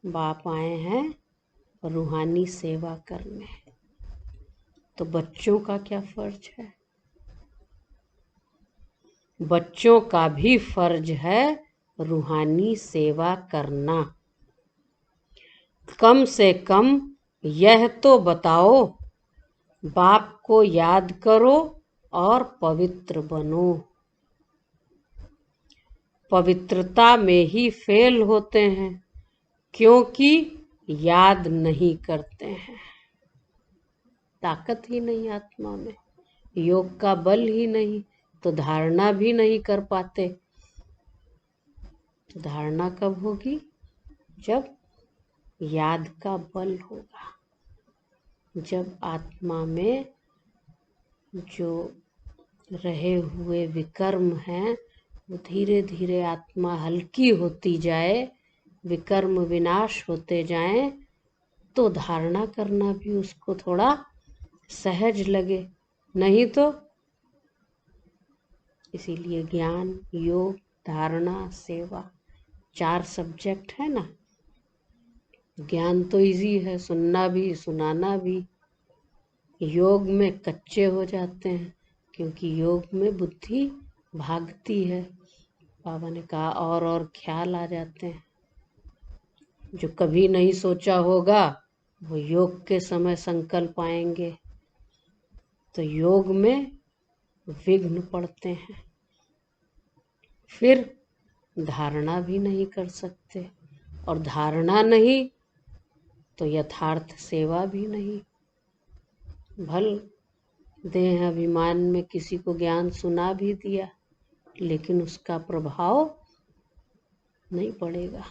बाप आए हैं रूहानी सेवा करने, तो बच्चों का क्या फर्ज है? बच्चों का भी फर्ज है रूहानी सेवा करना। कम से कम यह तो बताओ, बाप को याद करो और पवित्र बनो। पवित्रता में ही फेल होते हैं, क्योंकि याद नहीं करते हैं। ताकत ही नहीं आत्मा में, योग का बल ही नहीं, तो धारणा भी नहीं कर पाते। तो धारणा कब होगी? जब याद का बल होगा, जब आत्मा में जो रहे हुए विकर्म हैं वो धीरे धीरे आत्मा हल्की होती जाए, विकर्म विनाश होते जाएं, तो धारणा करना भी उसको थोड़ा सहज लगे। नहीं तो इसीलिए ज्ञान, योग, धारणा, सेवा 4 सब्जेक्ट है ना। ज्ञान तो इजी है, सुनना भी सुनाना भी। योग में कच्चे हो जाते हैं, क्योंकि योग में बुद्धि भागती है। बाबा ने कहा और ख्याल आ जाते हैं। जो कभी नहीं सोचा होगा वो योग के समय संकल्प आएंगे, तो योग में विघ्न पड़ते हैं। फिर धारणा भी नहीं कर सकते, और धारणा नहीं तो यथार्थ सेवा भी नहीं। भल देह अभिमान में किसी को ज्ञान सुना भी दिया, लेकिन उसका प्रभाव नहीं पड़ेगा।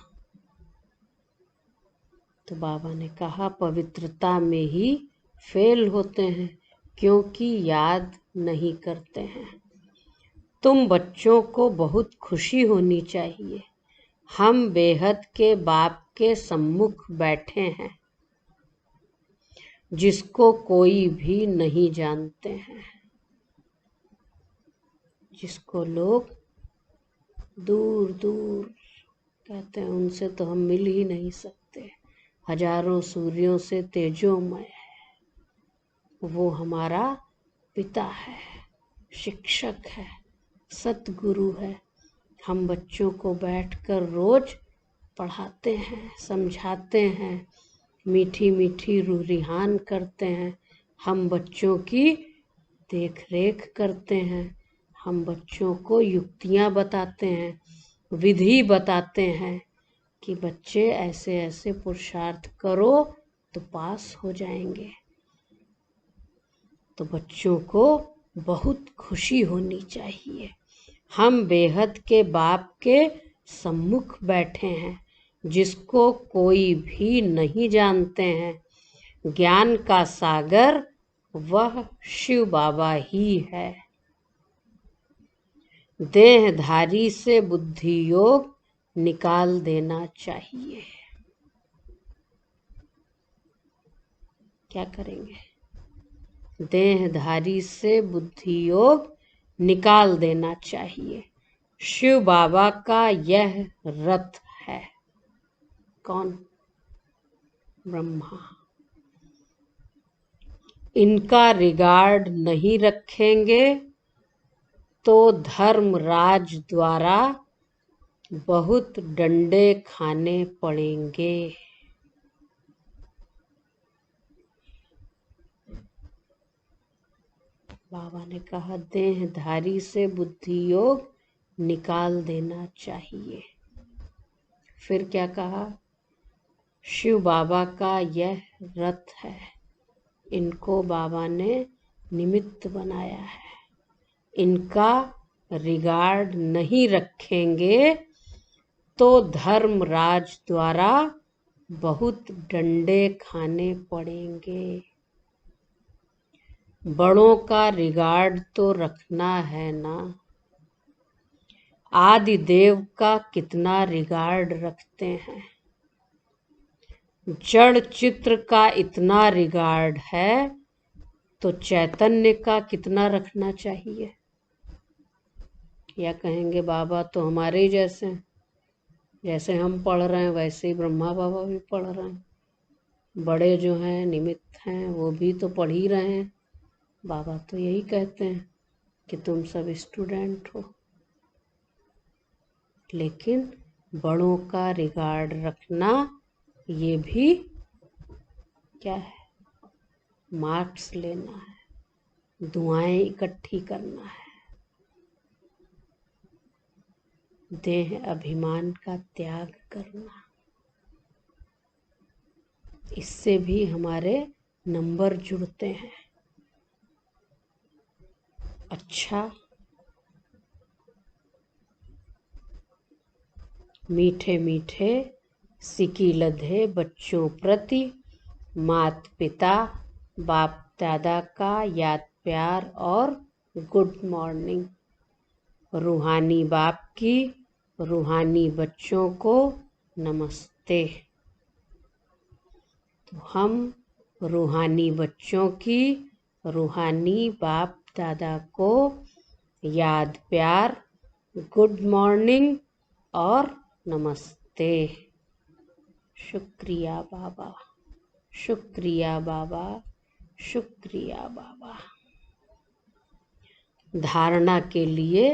तो बाबा ने कहा पवित्रता में ही फेल होते हैं, क्योंकि याद नहीं करते हैं। तुम बच्चों को बहुत खुशी होनी चाहिए। हम बेहद के बाप के सम्मुख बैठे हैं, जिसको कोई भी नहीं जानते हैं, जिसको लोग दूर दूर कहते हैं, उनसे तो हम मिल ही नहीं सकते। हजारों सूर्यों से तेजोमय है। वो हमारा पिता है, शिक्षक है, सतगुरु है। हम बच्चों को बैठकर रोज पढ़ाते हैं, समझाते हैं, मीठी मीठी रूह-रिहान करते हैं। हम बच्चों की देख रेख करते हैं। हम बच्चों को युक्तियाँ बताते हैं, विधि बताते हैं कि बच्चे ऐसे ऐसे पुरुषार्थ करो तो पास हो जाएंगे। तो बच्चों को बहुत खुशी होनी चाहिए। हम बेहद के बाप के सम्मुख बैठे हैं, जिसको कोई भी नहीं जानते हैं। ज्ञान का सागर वह शिव बाबा ही है। देहधारी से बुद्धि योग निकाल देना चाहिए। क्या करेंगे? देहधारी से बुद्धि योग निकाल देना चाहिए। शिव बाबा का यह रथ है। कौन? ब्रह्मा। इनका रिगार्ड नहीं रखेंगे तो धर्मराज द्वारा बहुत डंडे खाने पड़ेंगे। बाबा ने कहा देहधारी से बुद्धि योग निकाल देना चाहिए। फिर क्या कहा? शिव बाबा का यह रथ है, इनको बाबा ने निमित्त बनाया है। इनका रिगार्ड नहीं रखेंगे तो धर्मराज द्वारा बहुत डंडे खाने पड़ेंगे। बड़ों का रिगार्ड तो रखना है ना। आदि देव का कितना रिगार्ड रखते हैं। जड़ चित्र का इतना रिगार्ड है तो चैतन्य का कितना रखना चाहिए? या कहेंगे बाबा तो हमारे ही जैसे हैं, जैसे हम पढ़ रहे हैं वैसे ही ब्रह्मा बाबा भी पढ़ रहे हैं। बड़े जो हैं निमित्त हैं वो भी तो पढ़ ही रहे हैं। बाबा तो यही कहते हैं कि तुम सब स्टूडेंट हो। लेकिन बड़ों का रिगार्ड रखना ये भी क्या है? मार्क्स लेना है, दुआएं इकट्ठी करना है। देह अभिमान का त्याग करना, इससे भी हमारे नंबर जुड़ते हैं। अच्छा, मीठे मीठे सिकी लधे बच्चों प्रति मात पिता बाप दादा का याद प्यार और गुड मॉर्निंग। रूहानी बाप की रूहानी बच्चों को नमस्ते। तो हम रूहानी बच्चों की रूहानी बाप दादा को याद प्यार, गुड मॉर्निंग और नमस्ते। शुक्रिया बाबा, शुक्रिया बाबा, शुक्रिया बाबा। धारणा के लिए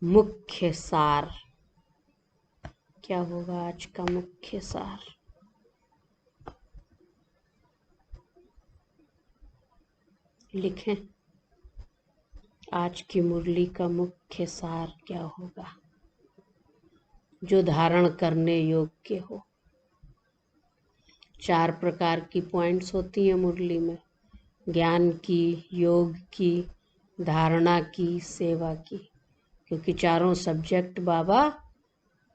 मुख्य सार क्या होगा? आज का मुख्य सार लिखें। आज की मुरली का मुख्य सार क्या होगा जो धारण करने योग्य हो? 4 प्रकार की पॉइंट्स होती हैं मुरली में। ज्ञान की, योग की, धारणा की, सेवा की। क्योंकि चारों सब्जेक्ट बाबा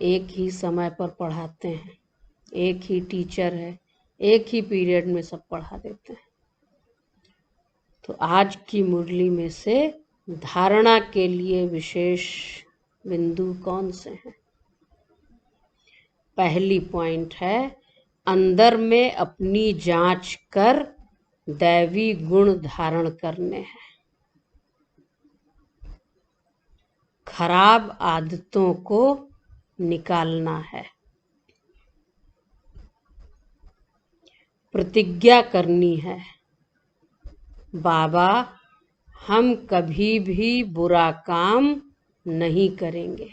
एक ही समय पर पढ़ाते हैं। एक ही टीचर है, एक ही पीरियड में सब पढ़ा देते हैं। तो आज की मुरली में से धारणा के लिए विशेष बिंदु कौन से हैं? पहली पॉइंट है अंदर में अपनी जांच कर दैवी गुण धारण करने हैं। खराब आदतों को निकालना है। प्रतिज्ञा करनी है, बाबा हम कभी भी बुरा काम नहीं करेंगे।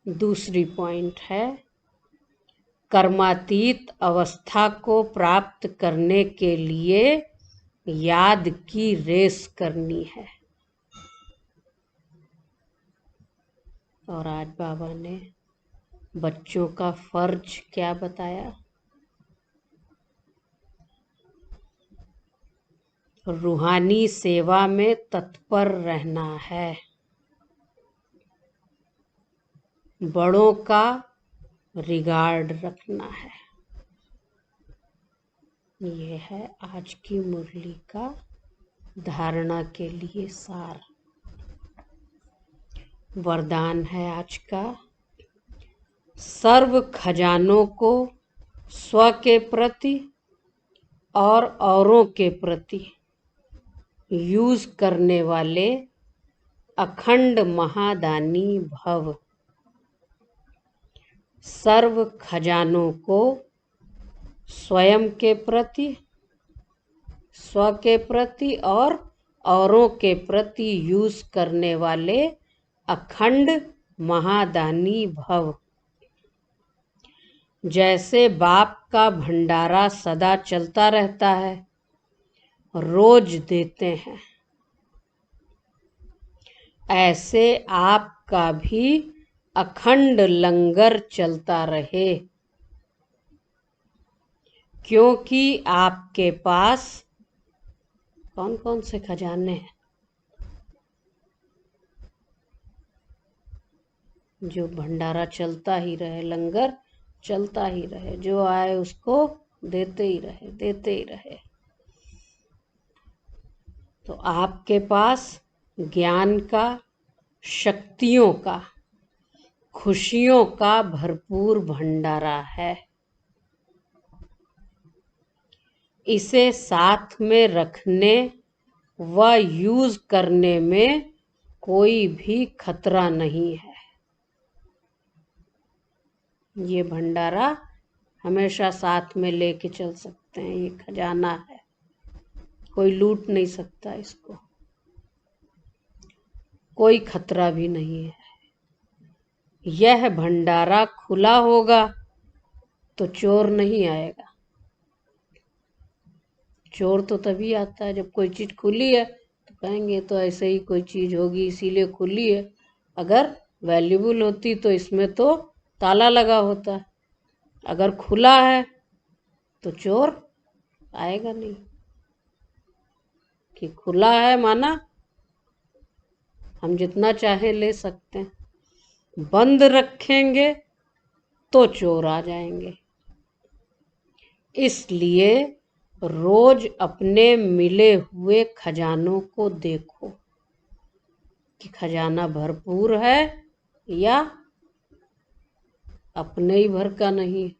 दूसरी पॉइंट है कर्मातीत अवस्था को प्राप्त करने के लिए याद की रेस करनी है। और आज बाबा ने बच्चों का फर्ज क्या बताया? रूहानी सेवा में तत्पर रहना है। बड़ों का रिगार्ड रखना है। ये है आज की मुरली का धारणा के लिए सार। वरदान है आज का, सर्व खजानों को स्व के प्रति और औरों के प्रति यूज करने वाले अखंड महादानी भव। सर्व खजानों को स्वयं के प्रति, स्व के प्रति और औरों के प्रति यूज करने वाले अखंड महादानी भव। जैसे बाप का भंडारा सदा चलता रहता है, रोज देते हैं, ऐसे आपका भी अखंड लंगर चलता रहे, क्योंकि आपके पास कौन कौन से खजाने हैं? जो भंडारा चलता ही रहे, लंगर चलता ही रहे, जो आए उसको देते ही रहे, देते ही रहे। तो आपके पास ज्ञान का, शक्तियों का, खुशियों का भरपूर भंडारा है। इसे साथ में रखने व यूज करने में कोई भी खतरा नहीं है। ये भंडारा हमेशा साथ में लेके चल सकते हैं। ये खजाना है, कोई लूट नहीं सकता इसको, कोई खतरा भी नहीं है। यह भंडारा खुला होगा तो चोर नहीं आएगा। चोर तो तभी आता है जब कोई चीज खुली है, तो कहेंगे तो ऐसे ही कोई चीज होगी इसीलिए खुली है। अगर वैल्यूबल होती तो इसमें तो ताला लगा होता। अगर खुला है तो चोर आएगा नहीं, कि खुला है माना हम जितना चाहे ले सकते हैं। बंद रखेंगे तो चोर आ जाएंगे। इसलिए रोज अपने मिले हुए खजानों को देखो कि खजाना भरपूर है या अपने ही भर का नहीं,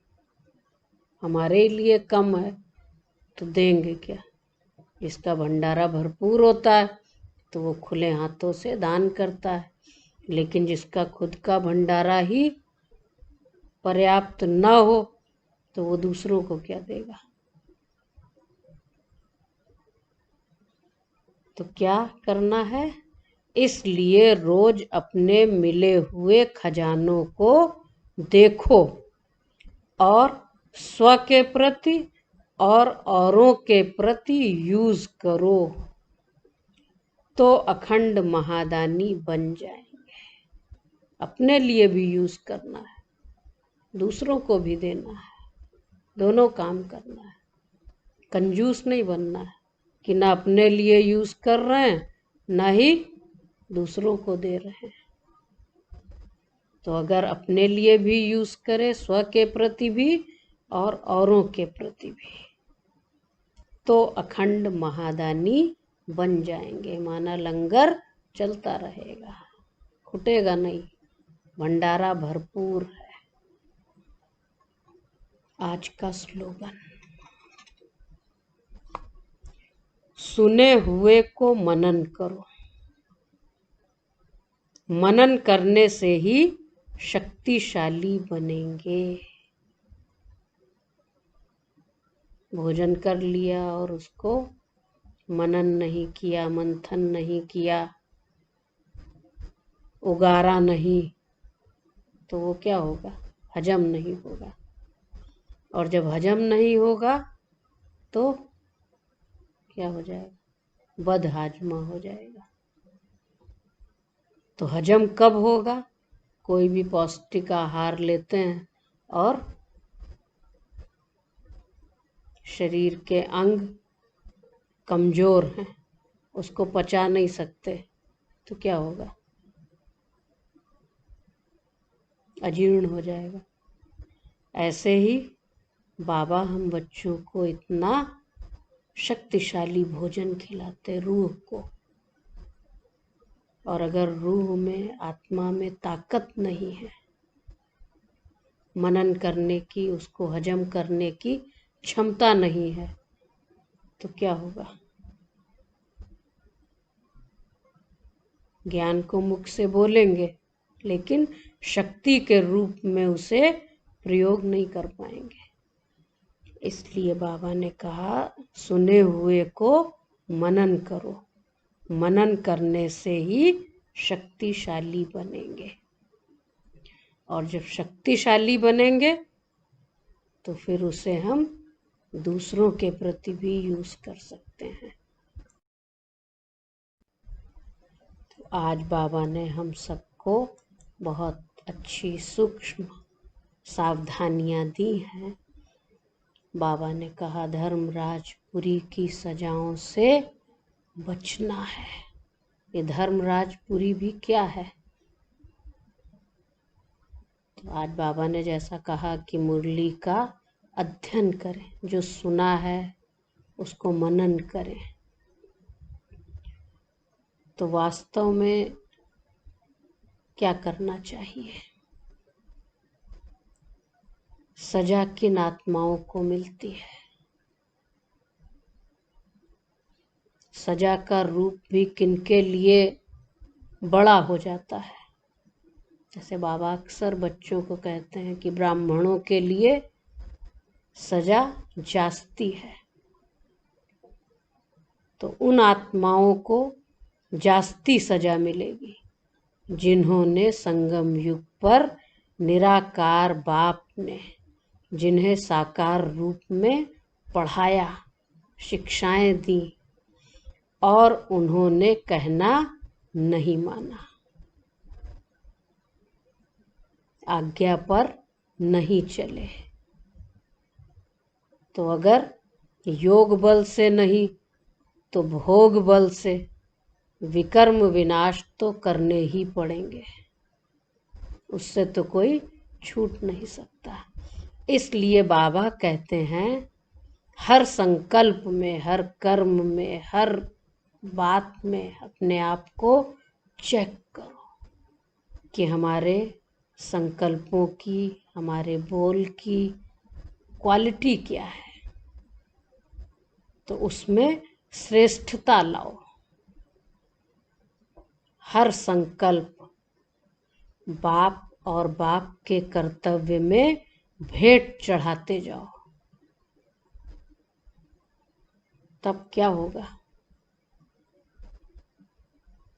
हमारे लिए कम है तो देंगे क्या। जिसका भंडारा भरपूर होता है तो वो खुले हाथों से दान करता है, लेकिन जिसका खुद का भंडारा ही पर्याप्त न हो तो वो दूसरों को क्या देगा। तो क्या करना है? इसलिए रोज अपने मिले हुए खजानों को देखो और स्व के प्रति और औरों के प्रति यूज करो, तो अखंड महादानी बन जाएंगे। अपने लिए भी यूज करना है, दूसरों को भी देना है, दोनों काम करना है। कंजूस नहीं बनना है कि ना अपने लिए यूज कर रहे हैं ना ही दूसरों को दे रहे हैं। तो अगर अपने लिए भी यूज करें, स्व के प्रति भी और औरों के प्रति भी, तो अखंड महादानी बन जाएंगे। माना लंगर चलता रहेगा, खुटेगा नहीं, भंडारा भरपूर है। आज का स्लोगन, सुने हुए को मनन करो। मनन करने से ही शक्तिशाली बनेंगे। भोजन कर लिया और उसको मनन नहीं किया, मंथन नहीं किया, उगारा नहीं, तो वो क्या होगा? हजम नहीं होगा। और जब हजम नहीं होगा तो क्या हो जाएगा? बदहाजमा हो जाएगा। तो हजम कब होगा? कोई भी पौष्टिक आहार लेते हैं और शरीर के अंग कमज़ोर हैं, उसको पचा नहीं सकते, तो क्या होगा? अजीर्ण हो जाएगा। ऐसे ही बाबा हम बच्चों को इतना शक्तिशाली भोजन खिलाते रूह को, और अगर रूह में, आत्मा में ताकत नहीं है मनन करने की, उसको हजम करने की क्षमता नहीं है, तो क्या होगा? ज्ञान को मुख से बोलेंगे, लेकिन शक्ति के रूप में उसे प्रयोग नहीं कर पाएंगे। इसलिए बाबा ने कहा, सुने हुए को मनन करो, मनन करने से ही शक्तिशाली बनेंगे, और जब शक्तिशाली बनेंगे तो फिर उसे हम दूसरों के प्रति भी यूज कर सकते हैं। तो आज बाबा ने हम सबको बहुत अच्छी सूक्ष्म सावधानियां दी हैं। बाबा ने कहा, धर्मराजपुरी की सजाओं से बचना है। ये धर्मराजपुरी भी क्या है? तो आज बाबा ने जैसा कहा कि मुरली का अध्ययन करें, जो सुना है उसको मनन करें, तो वास्तव में क्या करना चाहिए? सजा किन आत्माओं को मिलती है? सजा का रूप भी किनके लिए बड़ा हो जाता है? जैसे बाबा अक्सर बच्चों को कहते हैं कि ब्राह्मणों के लिए सजा जास्ती है, तो उन आत्माओं को जास्ती सजा मिलेगी जिन्होंने संगम युग पर निराकार बाप ने जिन्हें साकार रूप में पढ़ाया, शिक्षाएं दी, और उन्होंने कहना नहीं माना, आज्ञा पर नहीं चले। तो अगर योग बल से नहीं तो भोग बल से विकर्म विनाश तो करने ही पड़ेंगे, उससे तो कोई छूट नहीं सकता। इसलिए बाबा कहते हैं, हर संकल्प में, हर कर्म में, हर बात में अपने आप को चेक करो कि हमारे संकल्पों की, हमारे बोल की क्वालिटी क्या है, तो उसमें श्रेष्ठता लाओ। हर संकल्प बाप और बाप के कर्तव्य में भेंट चढ़ाते जाओ, तब क्या होगा?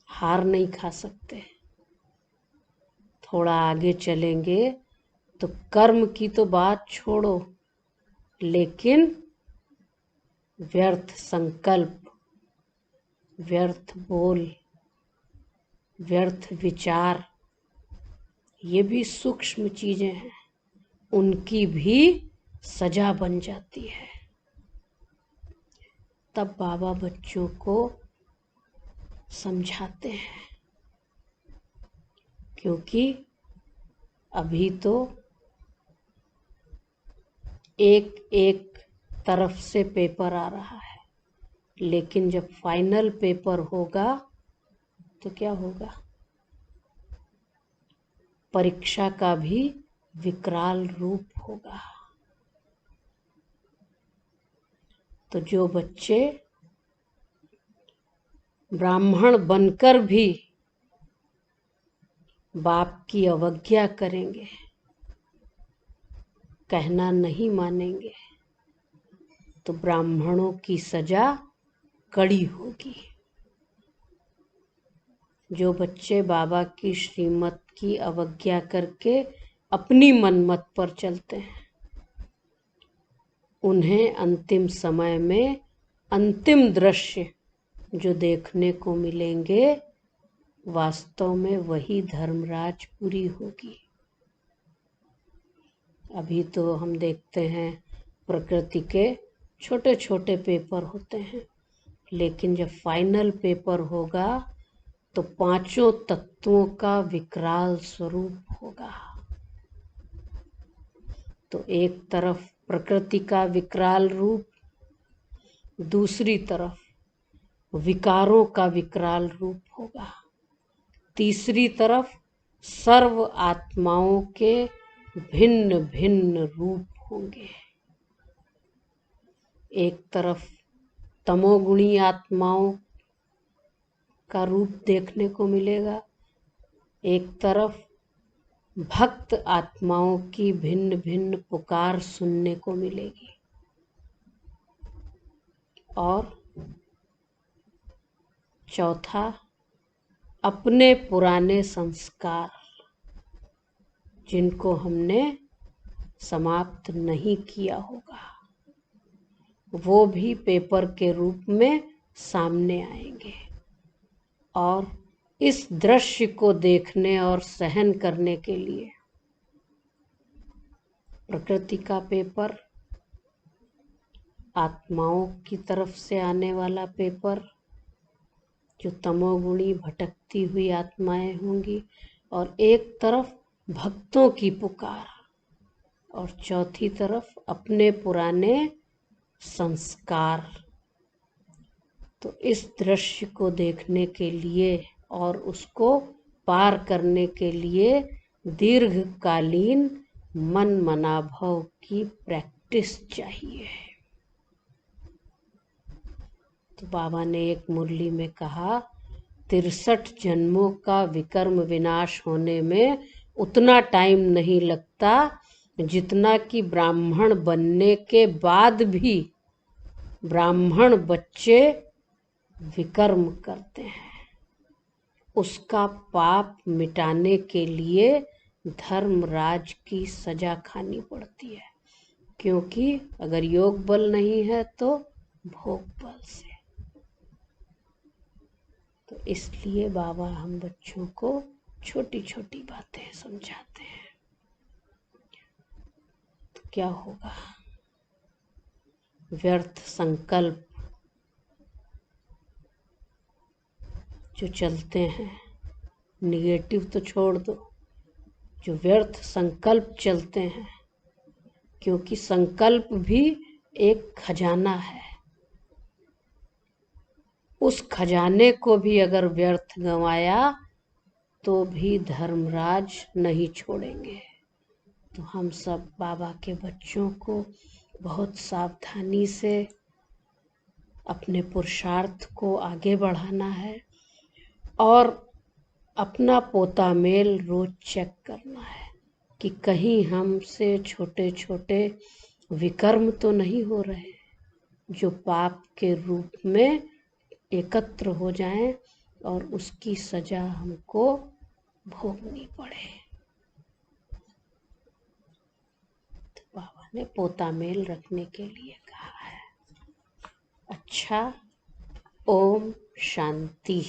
हार नहीं खा सकते। थोड़ा आगे चलेंगे तो कर्म की तो बात छोड़ो, लेकिन व्यर्थ संकल्प, व्यर्थ बोल, व्यर्थ विचार, ये भी सूक्ष्म चीजें हैं, उनकी भी सजा बन जाती है। तब बाबा बच्चों को समझाते हैं, क्योंकि अभी तो एक एक तरफ से पेपर आ रहा है, लेकिन जब फाइनल पेपर होगा तो क्या होगा? परीक्षा का भी विकराल रूप होगा। तो जो बच्चे ब्राह्मण बनकर भी बाप की अवज्ञा करेंगे, कहना नहीं मानेंगे, तो ब्राह्मणों की सजा कड़ी होगी। जो बच्चे बाबा की श्रीमत की अवज्ञा करके अपनी मनमत पर चलते हैं, उन्हें अंतिम समय में अंतिम दृश्य जो देखने को मिलेंगे, वास्तव में वही धर्मराजपुरी होगी। अभी तो हम देखते हैं प्रकृति के छोटे छोटे पेपर होते हैं, लेकिन जब फाइनल पेपर होगा तो पांचों तत्वों का विकराल स्वरूप होगा। तो एक तरफ प्रकृति का विकराल रूप, दूसरी तरफ विकारों का विकराल रूप होगा, तीसरी तरफ सर्व आत्माओं के भिन्न भिन्न रूप होंगे। एक तरफ तमोगुणी आत्माओं का रूप देखने को मिलेगा, एक तरफ भक्त आत्माओं की भिन्न भिन्न पुकार सुनने को मिलेगी, और चौथा अपने पुराने संस्कार जिनको हमने समाप्त नहीं किया होगा, वो भी पेपर के रूप में सामने आएंगे। और इस दृश्य को देखने और सहन करने के लिए प्रकृति का पेपर, आत्माओं की तरफ से आने वाला पेपर जो तमोगुणी भटकती हुई आत्माएं होंगी, और एक तरफ भक्तों की पुकार, और चौथी तरफ अपने पुराने संस्कार। तो इस दृश्य को देखने के लिए और उसको पार करने के लिए दीर्घकालीन मन मनाभव की प्रैक्टिस चाहिए। तो बाबा ने एक मुरली में कहा, 63 जन्मों का विकर्म विनाश होने में उतना टाइम नहीं लगता जितना कि ब्राह्मण बनने के बाद भी ब्राह्मण बच्चे विकर्म करते हैं। उसका पाप मिटाने के लिए धर्मराज की सजा खानी पड़ती है, क्योंकि अगर योग बल नहीं है तो भोग बल से। तो इसलिए बाबा हम बच्चों को छोटी छोटी बातें समझाते हैं। तो क्या होगा? व्यर्थ संकल्प जो चलते हैं, निगेटिव तो छोड़ दो, जो व्यर्थ संकल्प चलते हैं, क्योंकि संकल्प भी एक खजाना है। उस खजाने को भी अगर व्यर्थ गंवाया तो भी धर्मराज नहीं छोड़ेंगे। तो हम सब बाबा के बच्चों को बहुत सावधानी से अपने पुरुषार्थ को आगे बढ़ाना है, और अपना पोता मेल रोज चेक करना है कि कहीं हमसे छोटे छोटे विकर्म तो नहीं हो रहे जो पाप के रूप में एकत्र हो जाएं और उसकी सजा हमको भोगनी पड़े। तो बाबा ने पोता मेल रखने के लिए कहा है। अच्छा, ओम शांति।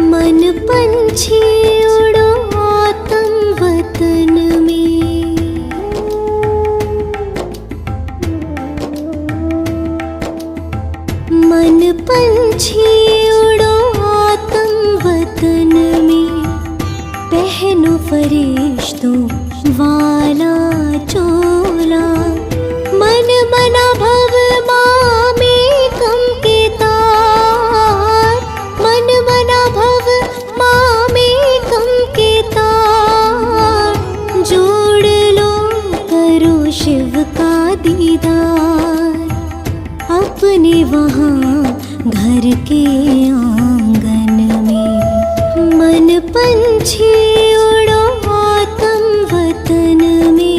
मन पंछी उड़ो आतम वतन में, मन पंछी उड़ो आतम वतन में, पहनो फरिश्तों वाला चोला, मन मना भव मामे कम के तार, मन मना भव मामे कम के तार, जोड़ लो करो शिव का दीदार, वहाँ घर के आंगन में। मन पंछी उड़ो आतम वतन में।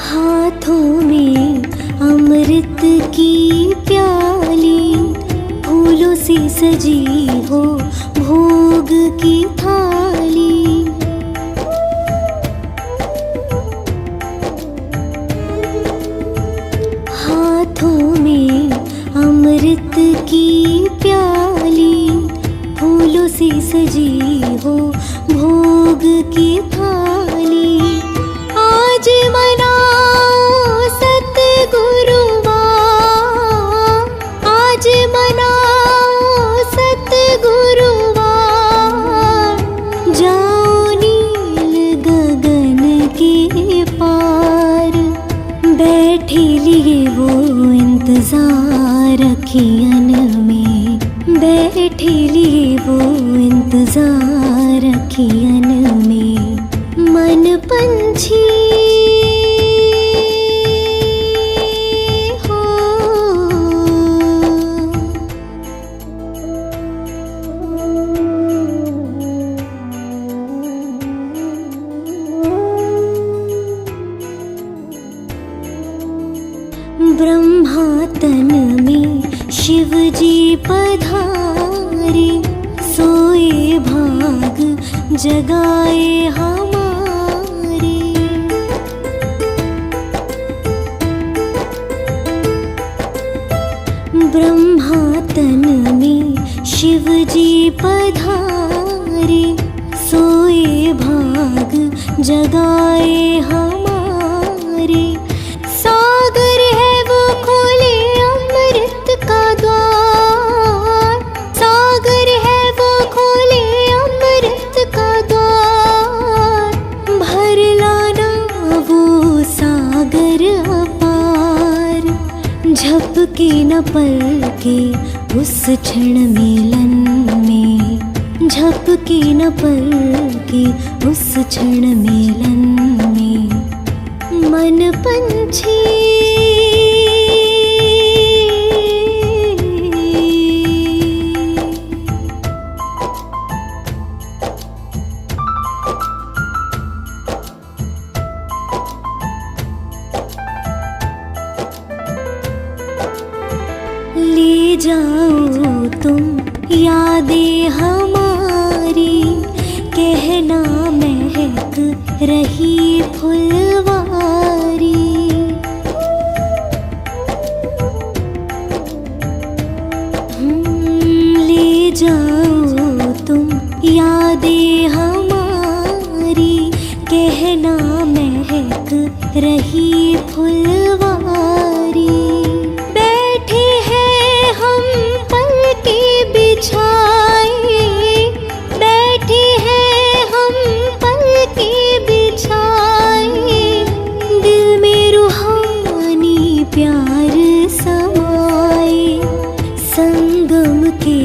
हाथों में अमृत की प्याली, फूलों से सजी हो भोग की थाली। हाथों में अमृत की प्याली, फूलों से सजी हो भोग की थाली। आज मनाओ सतगुरुवार, आज मनाओ सतगुरुवार। जाओ नील गगन के पार, बैठे लिए वो इंतजार अखियन में। बैठे लिए वो इंतजार अखियन में। मन पंछी हो। ब्रह्मा तन में शिव जी पधारे, सोए भाग जगाए हमारे। ब्रह्मा तन में शिव जी पधारे, सोए भाग जगाए हमारे। सागर है वो खोले अमृत का द्वार, सागर है वो खोले अमृत का द्वार। भर लाना वो सागर अपार, झपके न पलके उस क्षण मिलन में। झपके न पलके उस क्षण मिलन में। मन पंछी ले जाओ तुम यादें हमारी, कहना महक रही फुलवारी। ले जाओ तुम यादें हमारी, कहना महक रही फुलवारी। बैठे हैं हम पलके बिछाए, बैठे हैं हम पलके बिछाए। दिल में रूहानी प्यार समाए, संगम के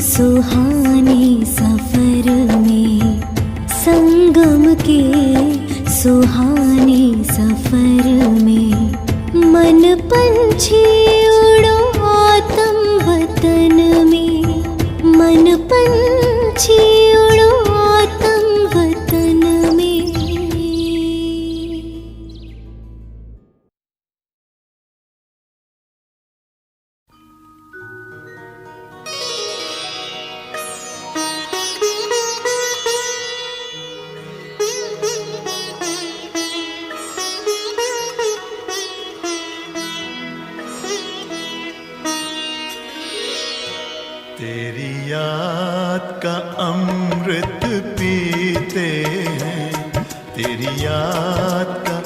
सुहाने सफर में। संगम के सुहाने सफर में। मन पंछी उड़ो आतम वतन में। मन पंछी उड़ो आतम वतन में। तेरी याद का अमृत पीते हैं, तेरी याद का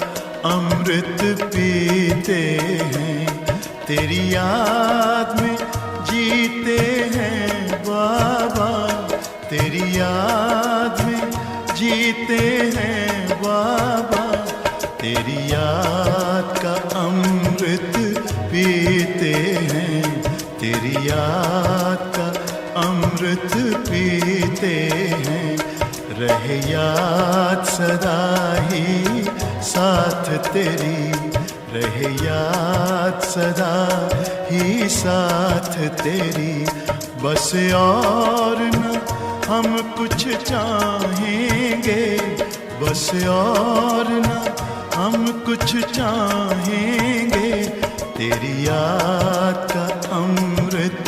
अमृत पीते हैं। तेरी याद में जीते हैं बाबा, तेरी याद में जीते हैं बाबा। तेरी याद का अमृत पीते हैं, तेरी याद का अमृत पीते हैं। रहे याद सदा ही साथ तेरी, रहे याद सदा ही साथ तेरी। बस और न हम कुछ चाहेंगे, बस और न हम कुछ चाहेंगे। तेरी याद का अमृत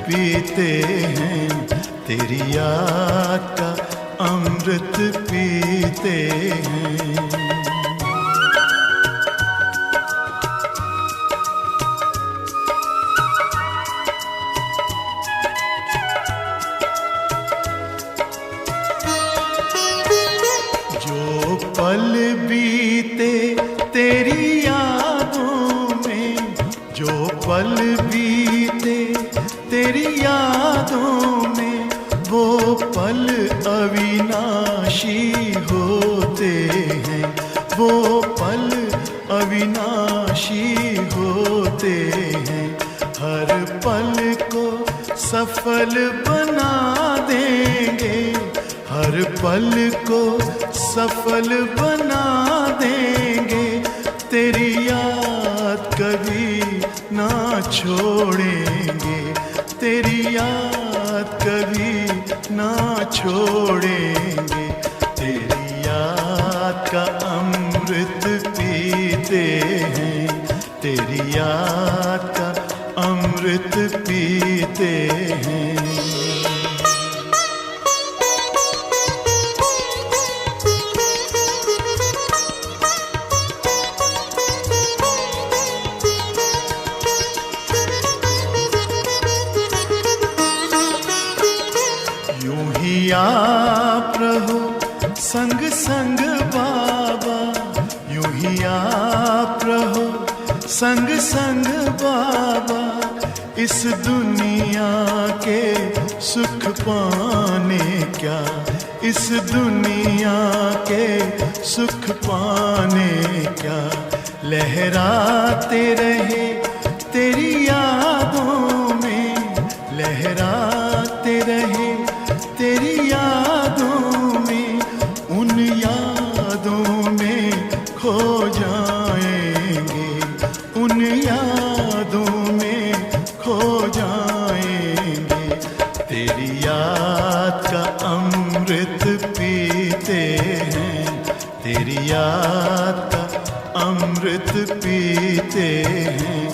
पीते हैं, तेरी याद का अमृत पीते हैं। जो पल बीते तेरी यादों में, जो पल बीते तेरी यादों में, वो पल अविनाशी होते हैं, वो पल अविनाशी होते हैं। हर पल को सफल बना देंगे, हर पल को सफल बना देंगे। तेरी याद कभी ना छोड़ेंगे, तेरी याद कभी ना छोड़ेंगे। तेरी याद का अमृत पीते हैं, तेरी याद का अमृत पीते हैं। यूं ही आप रहो संग संग बाबा, यूं ही आप रहो संग संग बाबा। इस दुनिया के सुख पाने क्या, इस दुनिया के सुख पाने क्या। लहराते रहे तेरी यादों में, लहराते रहे तेरी यादों में। उन यादों में खो जाएंगे, उन यादों में खो जाएंगे। तेरी याद का अमृत पीते हैं, तेरी याद का अमृत पीते हैं।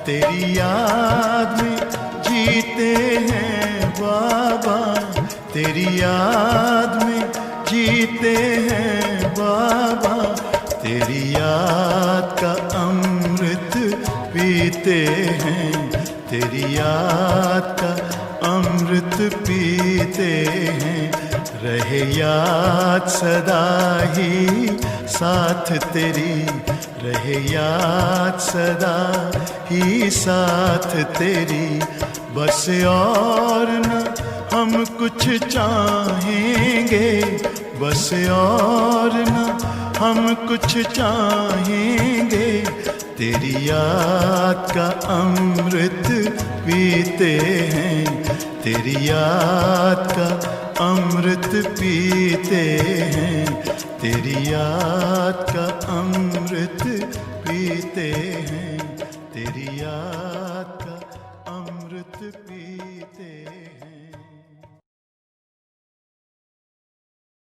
तेरी याद में जीते हैं बाबा, तेरी याद में जीते हैं बाबा। तेरी याद का अमृत पीते हैं, तेरी याद का अमृत पीते हैं। रहे याद सदा ही साथ तेरी, रहे याद सदा ही साथ तेरी। बस और न हम कुछ चाहेंगे, बस और न हम कुछ चाहेंगे। तेरी याद का अमृत पीते हैं, तेरी याद का अमृत पीते हैं। तेरी याद का अमृत पीते हैं, तेरी याद का अमृत पीते